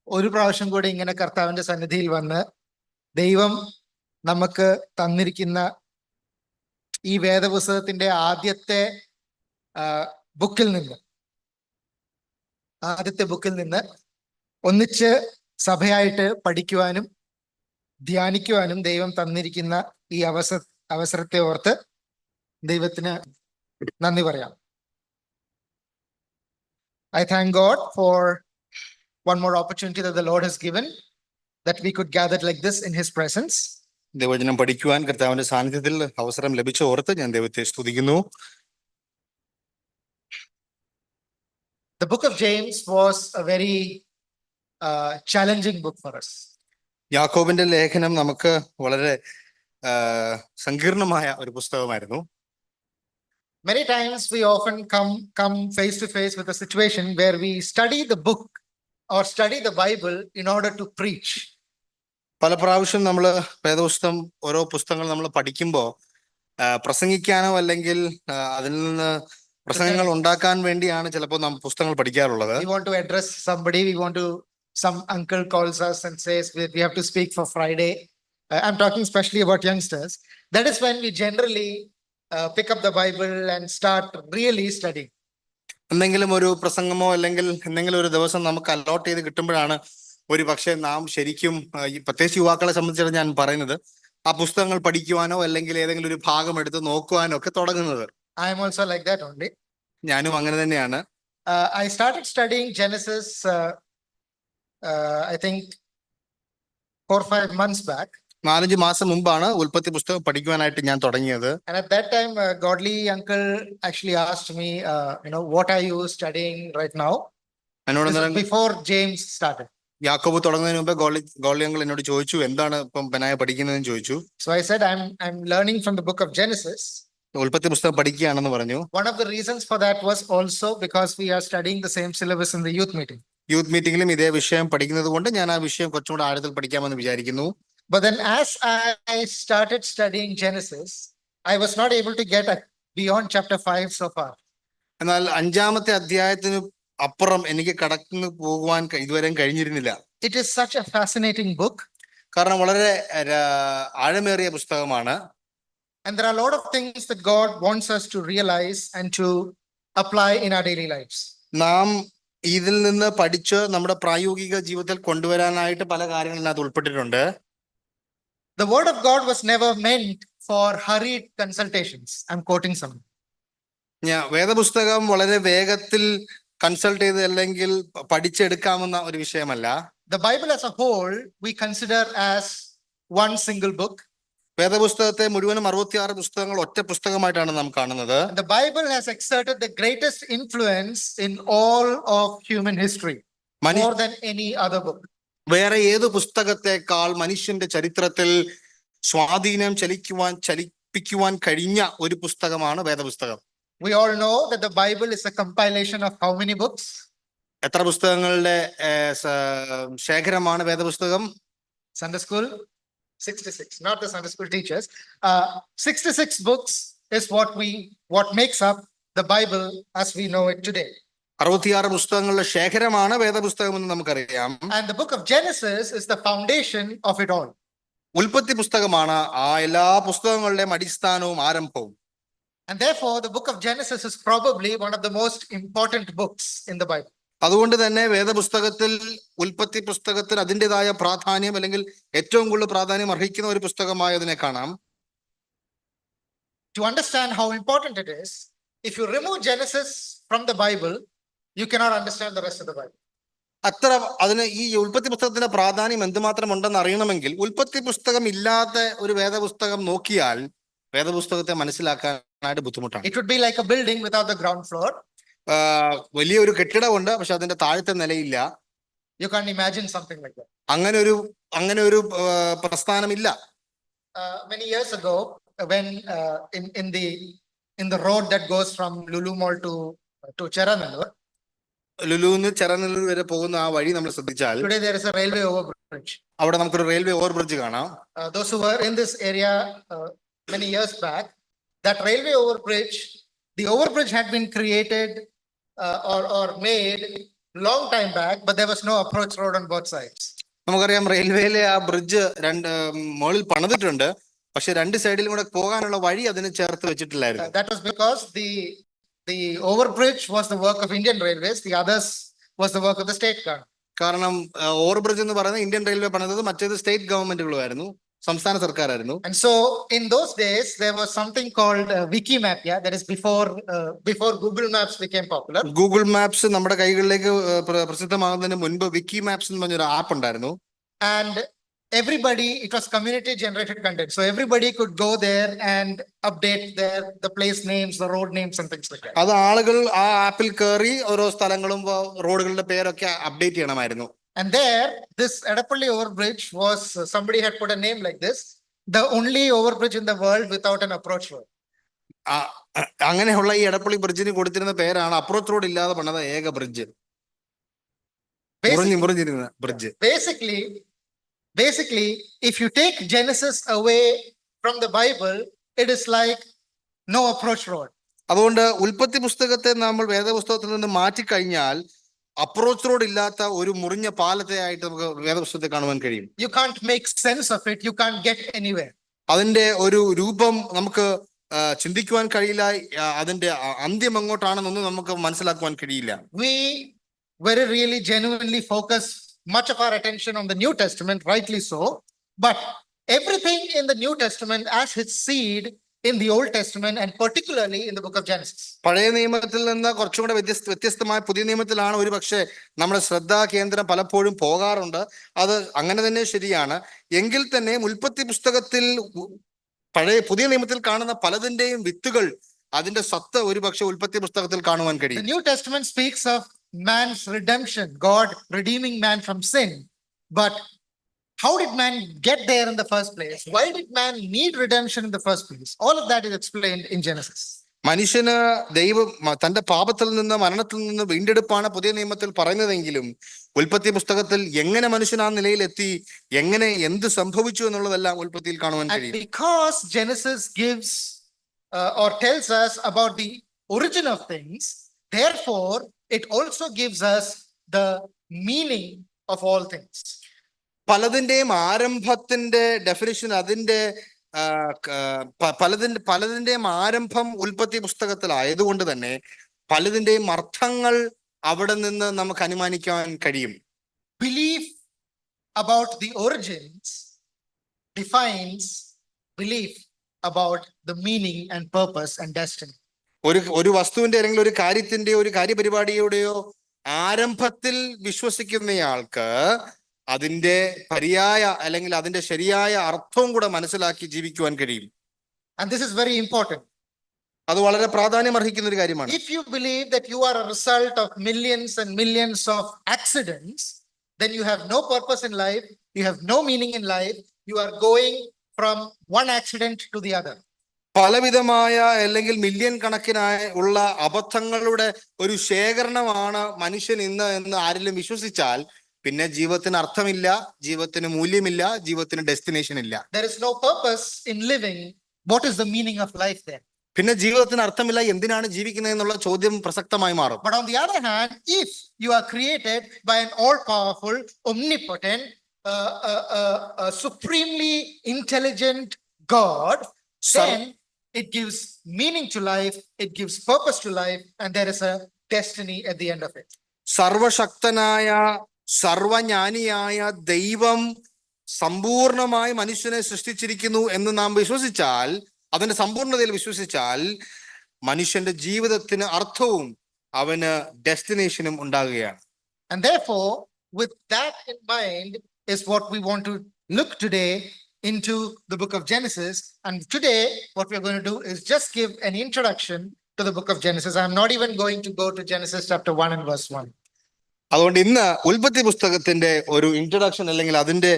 ഒരു പ്രാവശ്യം കൂടി ഇങ്ങനെ കർത്താവിന്റെ സന്നിധിയിൽ വന്ന് ദൈവം നമുക്ക് തന്നിരിക്കുന്ന ഈ വേദപുസ്തകത്തിന്റെ ആദ്യത്തെ ബുക്കിൽ നിന്ന് ഒന്നിച്ച് സഭയായിട്ട് പഠിക്കുവാനും ധ്യാനിക്കുവാനും ദൈവം തന്നിരിക്കുന്ന ഈ അവസരത്തെ ഓർത്ത് ദൈവത്തിന് നന്ദി പറയാം. I thank God for one more opportunity that the Lord has given, that we could gather like this in His presence. ദൈവവചനം പഠിക്കുവാൻ കർത്താവിന്റെ സാന്നിധ്യത്തിൽ അവസരം ലഭിച്ച ഓർത്ത് ഞാൻ ദൈവത്തെ സ്തുതിക്കുന്നു. The book of James was a very challenging book for us. യാക്കോബിന്റെ ലേഖനം നമുക്ക് വളരെ സങ്കീർണമായ ഒരു പുസ്തകമായിരുന്നു. Many times we often come face to face with a situation where we study the book or study the Bible in order to preach. പല പ്രാവശ്യം നമ്മൾ വേദപുസ്തകം ഓരോ പുസ്തകങ്ങൾ നമ്മൾ പഠിക്കുമ്പോൾ പ്രസംഗിക്കാനോ അല്ലെങ്കിൽ അതിൽ നിന്ന് പ്രസംഗങ്ങൾ ഉണ്ടാക്കാൻ വേണ്ടിയാണ് ചിലപ്പോൾ നാം പുസ്തകങ്ങൾ പഠിക്കാറുള്ളത്. We want to address somebody, some uncle calls us and says we have to speak for Friday. I'm talking especially about youngsters. That is when we generally pick up the Bible and start really studying. എന്തെങ്കിലും ഒരു പ്രസംഗമോ അല്ലെങ്കിൽ എന്തെങ്കിലും ഒരു ദിവസം നമുക്ക് allot ചെയ്ത് കിട്ടുമ്പോഴാണ് ഒരു പക്ഷേ നാം ശരിക്കും പ്രത്യേകിച്ച് യുവാക്കളെ സംബന്ധിച്ചിടത്തോളം ഞാൻ പറയുന്നത് ആ പുസ്തകങ്ങൾ പഠിക്കുവാനോ അല്ലെങ്കിൽ ഏതെങ്കിലും ഒരു ഭാഗം എടുത്ത് നോക്കുവാനോ ഒക്കെ തുടങ്ങുന്നത്. I am also like that only. ഞാനും അങ്ങനെ തന്നെയാണ്. I started studying Genesis I think 4-5 months back. 4-5 മാസം മുമ്പാണ് ഉൽപ്പത്തി പുസ്തകം പഠിക്കുവാനായിട്ട് ഞാൻ തുടങ്ങിയത്. And at that time godly uncle actually asked me what are you studying right now? Before James started. യാക്കോബ് തുടങ്ങുന്നതിന് മുമ്പ് ഗോഡ്ലി അങ്കിൾ എന്നോട് ചോദിച്ചു എന്താണ് ഇപ്പം ബനായ പഠിക്കുന്നതെന്ന് ചോദിച്ചു. So I said I'm learning from the book of Genesis. ഉൽപ്പത്തി പുസ്തകം പഠിക്കുകയാണെന്ന് പറഞ്ഞു. One of the reasons for that was also because we are studying the same syllabus in the youth meeting. Youth മീറ്റിംഗിലും ഇതേ വിഷയം പഠിക്കുന്നത് കൊണ്ട് ഞാൻ ആ വിഷയം കുറച്ചുകൂടെ ആഴത്തിൽ പഠിക്കാമെന്ന് വിചാരിക്കുന്നു. But then as I started studying Genesis, I was not able to get beyond chapter 5 so far. എന്നാൽ 5-ാമത്തെ അധ്യായത്തിന് അപ്പുറം എനിക്ക് കടന്നു പോകുവാൻ ഇതുവരെയും കഴിഞ്ഞിരുന്നില്ല. It is such a fascinating book. കാരണം വളരെ ആഴമേറിയ പുസ്തകമാണ്. And there are a lot of things that God wants us to realize and to apply in our daily lives. നാം ഇതിൽ നിന്ന് പഠിച്ച് നമ്മുടെ പ്രായോഗിക ജീവിതത്തിൽ കൊണ്ടുവരാനായിട്ട് പല കാര്യങ്ങളും ഇതിനകത്ത് ഉൾപ്പെട്ടിട്ടുണ്ട്. The word of God was never meant for hurried consultations. I'm quoting some. വേദപുസ്തകം വളരെ വേഗത്തിൽ കൺസൾട്ട് ചെയ്ത് അല്ലെങ്കിൽ പഠിച്ചെടുക്കാവുന്ന ഒരു വിഷയമല്ല. The Bible as a whole we consider as one single book. വേദപുസ്തകത്തെ മുഴുവനും 66 പുസ്തകങ്ങൾ ഒറ്റ പുസ്തകമായിട്ടാണ് നാം കാണുന്നത്. The Bible has exerted the greatest influence in all of human history, more than any other book. വേറെ ഏത് പുസ്തകത്തെക്കാൾ മനുഷ്യന്റെ ചരിത്രത്തിൽ സ്വാധീനം ചലിപ്പിക്കുവാൻ കഴിഞ്ഞ ഒരു പുസ്തകമാണ് വേദപുസ്തകം. We all know that the Bible is a compilation of how many books? എത്ര പുസ്തകങ്ങളുടെ ശേഖരമാണ് വേദപുസ്തകം? Sunday school 66, not the Sunday school teachers. 66 books is what makes up the Bible as we know it today. 66 പുസ്തകങ്ങളുടെ ശേഖരമാണ് വേദപുസ്തകം എന്ന് നമുക്കറിയാം. And the book of Genesis is the foundation of it all. ഉൽപ്പത്തി പുസ്തകമാണ് ആ എല്ലാ പുസ്തകങ്ങളുടെയും അടിസ്ഥാനവും ആരംഭവും. And therefore the book of Genesis is probably one of the most important books in the Bible. അതുകൊണ്ട് തന്നെ വേദപുസ്തകത്തിൽ ഉൽപ്പത്തി പുസ്തകത്തിൽ അതിൻ്റെതായ പ്രാധാന്യം അല്ലെങ്കിൽ ഏറ്റവും കൂടുതൽ പ്രാധാന്യം അർഹിക്കുന്ന ഒരു പുസ്തകമായതിനെ കാണാം. To understand how important it is, if you remove Genesis from the Bible, you cannot understand the rest of the Bible. അതിന് ഈ ഉൽപ്പത്തി പുസ്തകത്തിന്റെ പ്രാധാന്യം എന്തുമാത്രം ഉണ്ടെന്ന് അറിയണമെങ്കിൽ ഉൽപ്പത്തി പുസ്തകം ഇല്ലാത്ത ഒരു വേദപുസ്തകം നോക്കിയാൽ വേദപുസ്തകത്തെ മനസ്സിലാക്കാനായിട്ട് ബുദ്ധിമുട്ടാണ്. It would be like a building without the ground floor. വലിയൊരു കെട്ടിടമുണ്ട്, പക്ഷെ അതിന്റെ താഴത്തെ നിലയില്ല. You can't imagine something like that. അങ്ങനെ ഒരു പ്രസ്ഥാനമില്ല. Many years ago, when in the road that goes from Lulu Mall to Cheranallur, ലുലുന്ന് ചെറനല്ലൂർ വരെ പോകുന്ന ആ വഴി നമ്മൾ ശ്രദ്ധിച്ചാൽ today there is a railway overbridge. അവിടെ നമുക്കൊരു റെയിൽവേ ഓവർ ബ്രിഡ്ജ് കാണാം. Those who were in this area many years back, that railway overbridge, the overbridge had been created or made long time back, but there was no approach road on both sides. നമുക്കറിയാം റെയിൽവേയിലെ ആ bridge മുകളിൽ പണിതിട്ടുണ്ട്, പക്ഷെ രണ്ട് സൈഡിലും കൂടെ പോകാനുള്ള വഴി അതിന് ചേർത്ത് വെച്ചിട്ടില്ലായിരുന്നു. That was because the overbridge was the work of Indian Railways, the others was the work of the state government. കാരണം ഓവർ ബ്രിഡ്ജ് എന്ന് പറയുന്നത് ഇന്ത്യൻ റെയിൽവേ പണിതത്, മറ്റേത് സ്റ്റേറ്റ് ഗവൺമെന്റുകളുമായിരുന്നു, സംസ്ഥാന സർക്കാരായിരുന്നു. And so in those days there was something called Wikimapia, that is before Google Maps became popular. Google maps നമ്മുടെ കൈകളിലേക്ക് പ്രസിദ്ധമാകുന്നതിന് മുൻപ് വിക്കി maps എന്ന് പറഞ്ഞൊരു ആപ്പ് ഉണ്ടായിരുന്നു. And everybody, it was community generated content, so everybody could go there and update the place names, the road names and things like that. അത് ആളുകൾ ആ ആപ്പിൽ കയറി ഓരോ സ്ഥലങ്ങളും റോഡുകളുടെ പേരൊക്കെ അപ്ഡേറ്റ് ചെയ്യണമായിരുന്നു. And there, this Edappalli overbridge was, somebody had put a name like this, the only overbridge in the world without an approach road. അങ്ങനെയുള്ള ഈ എടപ്പള്ളി ബ്രിഡ്ജിന് കൊടുത്തിരുന്ന പേരാണ് അപ്രോച്ച് റോഡ് ഇല്ലാതെ പണിത ഏക ബ്രിഡ്ജ്, മുറിഞ്ഞിരുന്ന bridge. Basically, if you take Genesis away from the Bible, it is like no approach road. അതുകൊണ്ട് ഉൽപ്പത്തി പുസ്തകത്തെ നമ്മൾ വേദപുസ്തകത്തിൽ നിന്ന് മാറ്റിക്കഴിഞ്ഞാൽ അപ്രോച്ച് റോഡ് ഇല്ലാത്ത ഒരു മുറിഞ്ഞ പാലത്തെ ആയിട്ട് നമുക്ക് വേദപുസ്തകത്തെ കാണുവാൻ കഴിയും. You can't make sense of it, you can't get anywhere. അതിന്റെ ഒരു രൂപം നമുക്ക് ചിന്തിക്കുവാൻ കഴിയില്ല, അതിന്റെ അന്ത്യം എങ്ങോട്ടാണെന്നൊന്നും നമുക്ക് മനസ്സിലാക്കുവാൻ കഴിയില്ല. We very really genuinely focus much of our attention on the New Testament, rightly so, but everything in the New Testament as its seed in the Old Testament and particularly in the book of Genesis. പഴയ നിയമത്തിൽ നിന്ന് കുറച്ചും കൂടെ വ്യത്യസ്തമായ പുതിയ നിയമത്തിലാണ് ഒരു പക്ഷേ നമ്മുടെ ശ്രദ്ധാ കേന്ദ്രം പലപ്പോഴും പോകാറുണ്ട്. അത് അങ്ങനെ തന്നെ ശരിയാണ്. എങ്കിൽ തന്നെ ഉൽപ്പത്തി പുസ്തകത്തിൽ പുതിയ നിയമത്തിൽ കാണുന്ന പലതിന്റെയും വിത്തുകൾ, അതിന്റെ സത്ത് ഒരു പക്ഷെ ഉൽപ്പത്തി പുസ്തകത്തിൽ കാണുവാൻ കഴിയും. The New Testament speaks of man's redemption, God redeeming man from sin, but how did man get there in the first place? Why did man need redemption in the first place? All of that is explained in Genesis. മനുഷ്യന് ദൈവം തന്റെ പാപത്തിൽ നിന്ന് മരണത്തിൽ നിന്ന് വീണ്ടെടുപ്പാണ് പുതിയ നിയമത്തിൽ പറയുന്നതെങ്കിലും ഉൽപ്പത്തി പുസ്തകത്തിൽ എങ്ങനെ മനുഷ്യൻ ആ നിലയിലെത്തി, എങ്ങനെ എന്ത് സംഭവിച്ചു എന്നുള്ളതെല്ലാം ഉൽപ്പത്തിയിൽ കാണുവാൻ കഴിയും. Because Genesis gives or tells us about the origin of things, therefore it also gives us the meaning of all things. പലതിന്റെയും ആരംഭത്തിന്റെ ഡെഫിനിഷൻ, അതിന്റെ പലതിന്റെയും ആരംഭം ഉൽപ്പത്തി പുസ്തകത്തിലായതുകൊണ്ട് തന്നെ പലതിന്റെയും അർത്ഥങ്ങൾ അവിടെ നിന്ന് നമുക്ക് അനുമാനിക്കാൻ കഴിയും. Belief about the origins defines belief about the meaning and purpose and destiny. ഒരു വസ്തുവിന്റെ അല്ലെങ്കിൽ ഒരു കാര്യത്തിന്റെയോ ഒരു കാര്യപരിപാടിയുടെയോ ആരംഭത്തിൽ വിശ്വസിക്കുന്നയാൾക്ക് അതിന്റെ പര്യായ അല്ലെങ്കിൽ അതിന്റെ ശരിയായ അർത്ഥവും കൂടെ മനസ്സിലാക്കി ജീവിക്കുവാൻ കഴിയും. And this is very important. അത് വളരെ പ്രാധാന്യം അർഹിക്കുന്ന ഒരു കാര്യമാണ്. If you believe that you are a result of millions and millions of accidents, then you have no purpose in life, you have no meaning in life, you are going from one accident to the other. പലവിധമായ അല്ലെങ്കിൽ million കണക്കിനായ ഉള്ള അബദ്ധങ്ങളുടെ ഒരു ശേഖരണമാണ് മനുഷ്യൻ ഇന്ന് എന്ന് ആരെങ്കിലും വിശ്വസിച്ചാൽ പിന്നെ ജീവിതത്തിന് അർത്ഥമില്ല, ജീവിതത്തിന് മൂല്യമില്ല, ജീവിതത്തിന് ഡെസ്റ്റിനേഷൻ ഇല്ല. There is no purpose in living. What is the meaning of life then? പിന്നെ ജീവിതത്തിന് അർത്ഥമില്ല, എന്തിനാണ് ജീവിക്കുന്നത് എന്നുള്ള ചോദ്യം പ്രസക്തമായി മാറും. But on the other hand, if you are created by an all-powerful, omnipotent, supremely intelligent God, then it gives meaning to life, it gives purpose to life, and there is a destiny at the end of it. സർവശക്തനായ സർവജ്ഞാനിയായ ദൈവം സമ്പൂർണമായി മനുഷ്യനെ സൃഷ്ടിച്ചിരിക്കുന്നു എന്ന് നാം വിശ്വസിച്ചാൽ, അതിന്റെ സമ്പൂർണതയിൽ വിശ്വസിച്ചാൽ മനുഷ്യന്റെ ജീവിതത്തിന് അർത്ഥവും അവന് ഡെസ്റ്റിനേഷനും ഉണ്ടാകുകയാണ്. And therefore, with that in mind is what we want to look today into the book of Genesis. And today what we're going to do is just give an introduction to the book of Genesis. I'm not even going to go to Genesis chapter 1 and verse 1. അതുകൊണ്ട് ഇന്ന് ഉൽപ്പത്തി പുസ്തകത്തിന്റെ ഒരു introduction അല്ലെങ്കിൽ അതിന്റെ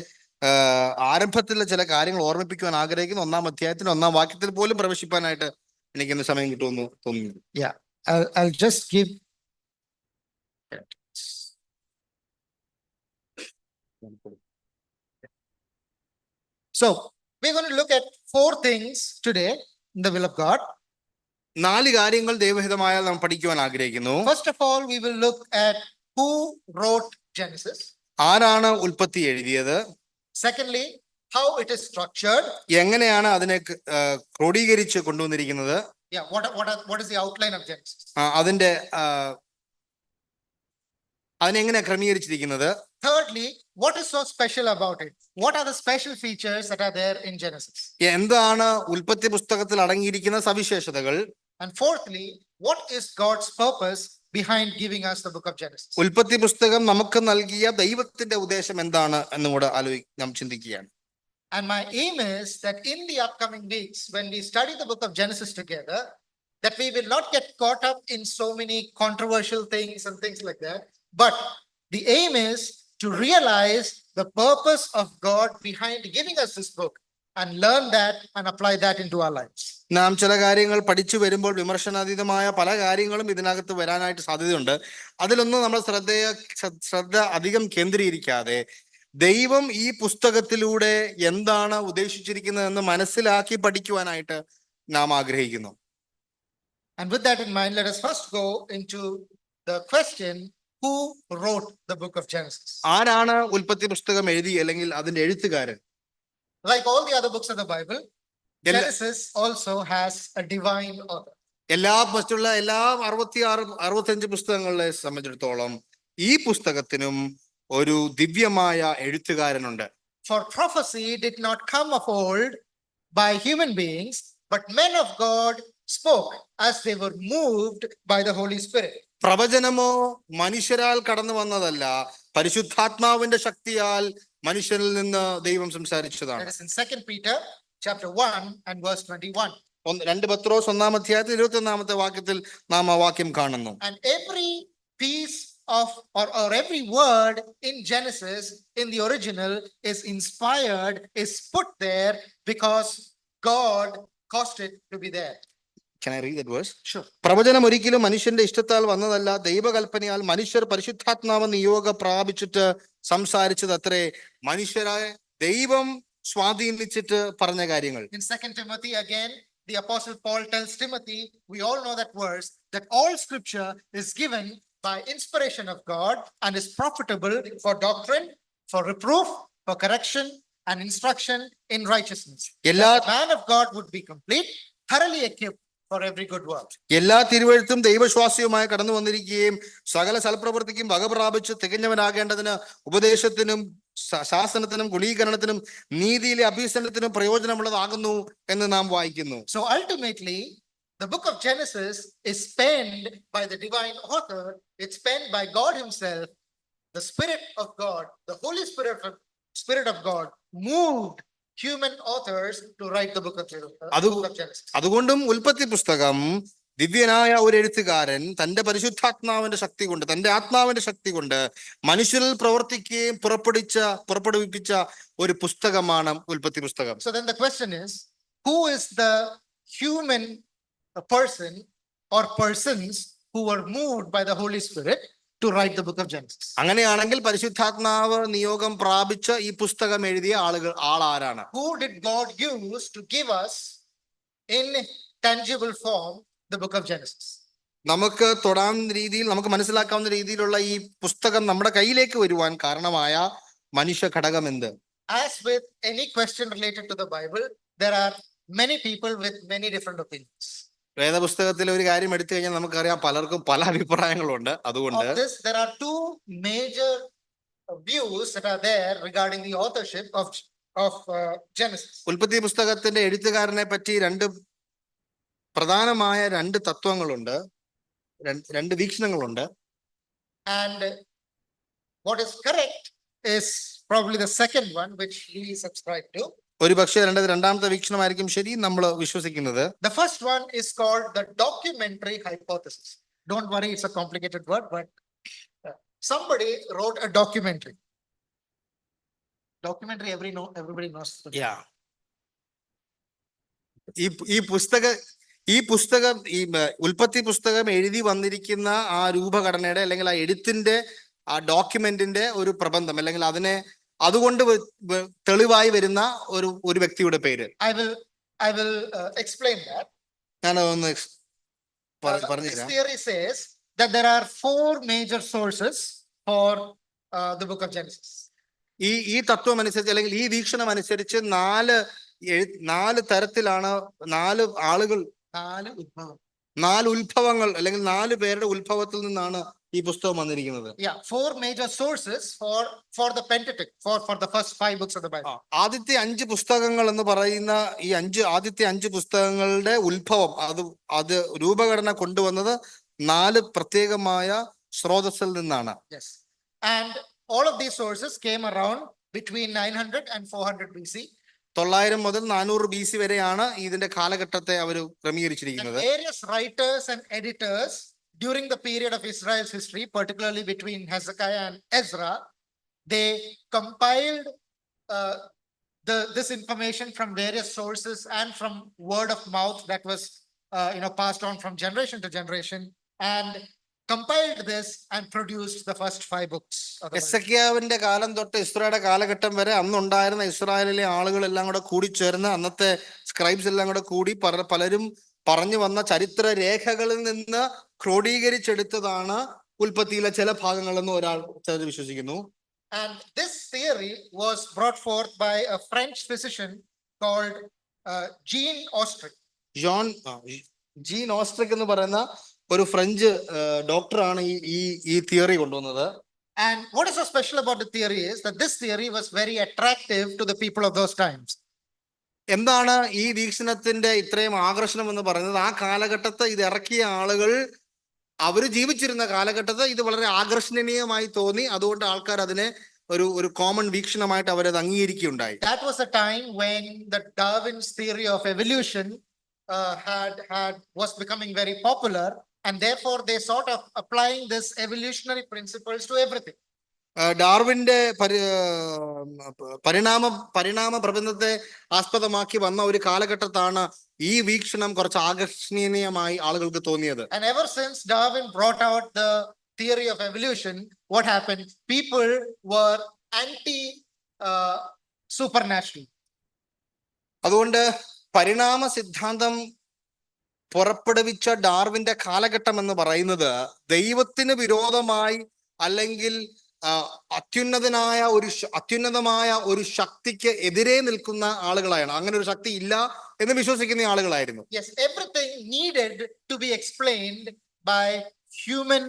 ആരംഭത്തിലെ ചില കാര്യങ്ങൾ ഓർമ്മിപ്പിക്കുവാൻ ആഗ്രഹിക്കുന്നു. 1-ാം അധ്യായത്തിന് 1-ാം വാക്യത്തിൽ പോലും പ്രവേശിപ്പാനായിട്ട് എനിക്ക് ഇന്ന് സമയം കിട്ടുമെന്ന് തോന്നുന്നു. Yeah, I'll just give. So we're going to look at 4 things today in the will of God. 4 കാര്യങ്ങൾ ദൈവഹിതമായാൽ നാം പഠിക്കുവാൻ ആഗ്രഹിക്കുന്നു. First of all, we will look at who wrote Genesis? ആരാണ് ഉൽപ്പത്തി എഴുതിയത്? Secondly, how it is structured. എങ്ങനെയാണ് അതിനെ ക്രോഡീകരിച്ച് കൊണ്ടുവന്നിരിക്കുന്നത്? Yeah, what is the outline of Genesis? അതിനെങ്ങനെ ക്രമീകരിച്ചിരിക്കുന്നത്? Thirdly, what is so special about it? What are the special features that are there in Genesis? എന്താണ് ഉൽപ്പത്തി പുസ്തകത്തിൽ അടങ്ങിയിരിക്കുന്ന സവിശേഷതകൾ? And fourthly, what is God's purpose behind giving us the book of Genesis? ഉൽപ്പത്തി പുസ്തകം നമുക്ക് നൽകിയ ദൈവത്തിന്റെ ഉദ്ദേശം എന്താണ് എന്നും കൂടെ നാം ചിന്തിക്കുകയാണ്. And my aim is that in the upcoming weeks, when we study the book of Genesis together, that we will not get caught up in so many controversial things and things like that. But the aim is to realize the purpose of God behind giving us this book and learn that and apply that into our lives. നാം ചില കാര്യങ്ങൾ പഠിച്ചു വരുമ്പോൾ വിമർശനാതീതമായ പല കാര്യങ്ങളും ഇതിനകത്ത് വരാനായിട്ട് സാധ്യതയുണ്ട്. അതിലൊന്നും നമ്മൾ ശ്രദ്ധ അധികം കേന്ദ്രീകരിക്കാതെ ദൈവം ഈ പുസ്തകത്തിലൂടെ എന്താണ് ഉദ്ദേശിച്ചിരിക്കുന്നതെന്ന് മനസ്സിലാക്കി പഠിക്കുവാനായിട്ട് നാം ആഗ്രഹിക്കുന്നു. And with that in mind, let us first go into the question, who wrote the book of Genesis? ആരാണ് ഉൽപ്പത്തി പുസ്തകം എഴുതി അല്ലെങ്കിൽ അതിന്റെ എഴുത്തുകാരൻ? Like all the other books of the Bible, Genesis also has a divine author. മറ്റുള്ള എല്ലാ 65 പുസ്തകങ്ങളെ സംബന്ധിച്ചിടത്തോളം ഈ പുസ്തകത്തിനും ഒരു ദിവ്യമായ എഴുത്തുകാരനുണ്ട്. For prophecy did not come of old by human beings, but men of God spoke as they were moved by the Holy Spirit. പ്രവചനമോ മനുഷ്യരാൽ കടന്നു വന്നതല്ല, പരിശുദ്ധാത്മാവിന്റെ ശക്തിയാൽ മനുഷ്യരിൽ നിന്ന് ദൈവം സംസാരിച്ചതാണ്. That is in 2 Peter chapter 1 and verse 21. 2 പത്രോസ് 1-ാം അധ്യായത്തിൽ 21-ാമത്തെ വാക്യത്തിൽ നാം ആ വാക്യം കാണുന്നു. And every piece of or every word in Genesis in the original is inspired, is put there because God caused it to be there. Can I read that verse? Sure. പ്രവചനം ഒരിക്കലും മനുഷ്യന്റെ ഇഷ്ടത്താൽ വന്നതല്ല, ദൈവകൽപ്പനയാൽ മനുഷ്യർ പരിശുദ്ധാത്മാവ് നിയോഗ പ്രാപിച്ചിട്ട് സംസാരിച്ചത് അത്രേ. മനുഷ്യരായ ദൈവം സ്വാധീനിച്ചിട്ട് പറഞ്ഞ കാര്യങ്ങൾ. In 2 Timothy again, the apostle Paul tells Timothy, we all know that verse, that all scripture is given by inspiration of God and is profitable for doctrine, for reproof, for correction and instruction in righteousness. That the man of God would be complete, thoroughly equipped for every good work. എല്ലാ തിരുവെഴുത്തും ദൈവശ്വാസ്യവുമായി കടന്നു വന്നിരിക്കുകയും സകല സൽപ്രവൃത്തിക്കും വക പ്രാപിച്ച് തികഞ്ഞവനാകേണ്ടതിന് ഉപദേശത്തിനും ശാസനത്തിനും ഗുണീകരണത്തിനും നീതിയിലെ അഭ്യസനത്തിനും പ്രയോജനമുള്ളതാകുന്നു എന്ന് നാം വായിക്കുന്നു. So ultimately, the book of Genesis is penned by the divine author. It's penned by God himself. The Spirit of God, the Holy Spirit of God moved human authors to write the book of Genesis. അതുകൊണ്ടും ഉൽപ്പത്തി പുസ്തകം ദിവ്യനായ ഒരു എഴുത്തുകാരൻ തന്റെ പരിശുദ്ധാത്മാവിന്റെ ശക്തി കൊണ്ട്, തന്റെ ആത്മാവിന്റെ ശക്തി കൊണ്ട് മനുഷ്യരിൽ പ്രവർത്തിക്കുകയും പുറപ്പെടുവിപ്പിച്ച ഒരു പുസ്തകമാണ് ഉൽപ്പത്തി പുസ്തകം. So then the question is, who is the human person or persons who were moved by the Holy Spirit to write the book of Genesis? അങ്ങനെയാണെങ്കിൽ പരിശുദ്ധാത്മാവ് നിയോഗം പ്രാപിച്ച ഈ പുസ്തകം എഴുതിയ ആളാരാണ്? Who did God use to give us in tangible form the book of Genesis? നമുക്ക് തൊടാവുന്ന രീതിയിൽ, നമുക്ക് മനസ്സിലാക്കാവുന്ന രീതിയിലുള്ള ഈ പുസ്തകം നമ്മുടെ കയ്യിലേക്ക് വരുവാൻ കാരണമായ മനുഷ്യ ഘടകം എന്ത്? As with any question related to the Bible, there are many people with many different opinions. വേദപുസ്തകത്തിലെ ഒരു കാര്യം എടുത്തു കഴിഞ്ഞാൽ നമുക്കറിയാം പലർക്കും പല അഭിപ്രായങ്ങളുണ്ട്. അതുകൊണ്ട് there are two major views that are there regarding the authorship of Genesis. ഉൽപ്പത്തി പുസ്തകത്തിന്റെ എഴുത്തുകാരനെ പറ്റി പ്രധാനമായ രണ്ട് തത്വങ്ങളുണ്ട്, രണ്ട് വീക്ഷണങ്ങളുണ്ട്. And what is correct is probably the second one which he subscribed to. ഒരു പക്ഷേ രണ്ടാമത്തെ വീക്ഷണമായിരിക്കും ശരി, നമ്മൾ വിശ്വസിക്കുന്നത്. The first one is called the documentary hypothesis. Don't worry, it's a complicated word, but somebody wrote a documentary. Documentary, everybody knows. Yeah. ഈ പുസ്തകം ഈ ഉൽപ്പത്തി പുസ്തകം എഴുതി വന്നിരിക്കുന്ന ആ രൂപഘടനയുടെ അല്ലെങ്കിൽ ആ എഴുത്തിന്റെ ആ ഡോക്യുമെന്റിന്റെ ഒരു പ്രബന്ധം അല്ലെങ്കിൽ അതുകൊണ്ട് തെളിവായി വരുന്ന ഒരു വ്യക്തിയുടെ പേര്. I will explain that. ഞാൻ ഒന്ന് പറഞ്ഞു This theory says that there are four major sources for the book of Genesis. ഈ തത്വം അനുസരിച്ച് അല്ലെങ്കിൽ ഈ വീക്ഷണം അനുസരിച്ച് നാല് തരത്തിലാണ് ആളുകൾ നാല് ഉത്ഭവങ്ങൾ അല്ലെങ്കിൽ 4 പേരുടെ ഉത്ഭവത്തിൽ നിന്നാണ് ഈ പുസ്തകം വന്നിരിക്കുന്നത്. Yeah, 4 major sources for the Pentateuch, for the first 5 books of the Bible. ആദ്യത്തെ 5 പുസ്തകങ്ങൾ എന്ന് പറയുന്ന ഈ ആദ്യത്തെ 5 പുസ്തകങ്ങളുടെ ഉത്ഭവം അത് രൂപഘടന കൊണ്ടുവന്നത് 4 പ്രത്യേകമായ സ്രോതസ്സിൽ നിന്നാണ്. Yes, and all of these sources came around between 900 and 400 BC. 900 മുതൽ 400 BC വരെയാണ് ഇതിന്റെ കാലഘട്ടത്തെ അവർ ക്രമീകരിച്ചിരിക്കുന്നത്. Various writers and editors during the period of Israel's history, particularly between Hezekiah and Ezra, they compiled this information from various sources and from word of mouth that was passed on from generation to generation, and compiled this and produced the first 5 books of the Bible. എസെക്കിയാവിന്റെ കാലം തൊട്ട് ഇസ്രായേലിന്റെ കാലഘട്ടം വരെ അന്നുണ്ടായിരുന്ന ഇസ്രായേലിലെ ആളുകളെല്ലാം കൂടെ കൂടിച്ചേർന്ന് അന്നത്തെ സ്ക്രൈബ്സ് എല്ലാം കൂടെ കൂടി പലരും പറഞ്ഞു വന്ന ചരിത്ര രേഖകളിൽ നിന്ന് ക്രോഡീകരിച്ചെടുത്തതാണ് ഉൽപ്പത്തിയിലെ ചില ഭാഗങ്ങളെന്ന് ചിലർ വിശ്വസിക്കുന്നു. And this theory was brought forth by a French physician called Jean Austric. Jean Austric എന്ന് പറയുന്ന ഒരു ഫ്രഞ്ച് ഡോക്ടറാണ് ഈ തിയറി കൊണ്ടുവന്നത്. And what is so special about the theory is that this theory was very attractive to the people of those times. എന്താണ് ഈ വീക്ഷണത്തിന്റെ ഇത്രയും ആകർഷണം എന്ന് പറയുന്നത്? ആ കാലഘട്ടത്തെ ഇത് ഇറക്കിയ ആളുകൾ അവര് ജീവിച്ചിരുന്ന കാലഘട്ടത്തെ ഇത് വളരെ ആകർഷണീയമായി തോന്നി. അതുകൊണ്ട് ആൾക്കാർ അതിനെ ഒരു കോമൺ വീക്ഷണമായിട്ട് അവരത് അംഗീകരിക്കുകയുണ്ടായി. That was a time when the Darwin's theory of evolution was becoming very popular, and therefore they sort of applying this evolutionary principles to everything. ഡാർവിന്റെ പരിണാമ പ്രബന്ധത്തെ ആസ്പദമാക്കി വന്ന ഒരു കാലഘട്ടത്താണ് ഈ വീക്ഷണം കുറച്ച് ആകർഷണീയമായി ആളുകൾക്ക് തോന്നിയത്. And ever since Darwin brought out the theory of evolution, what happened? People were anti supernatural. അതുകൊണ്ട് പരിണാമ സിദ്ധാന്തം പുറപ്പെടുവിച്ച ഡാർവിന്റെ കാലഘട്ടം എന്ന് പറയുന്നത് ദൈവത്തിന് വിരോധമായി അല്ലെങ്കിൽ അത്യുന്നതമായ ഒരു ശക്തിക്ക് എതിരെ നിൽക്കുന്ന ആളുകളാണ്. അങ്ങനെ ഒരു ശക്തി ഇല്ല എന്ന് വിശ്വസിക്കുന്ന ആളുകളായിരുന്നു. Yes, everything needed to be explained by human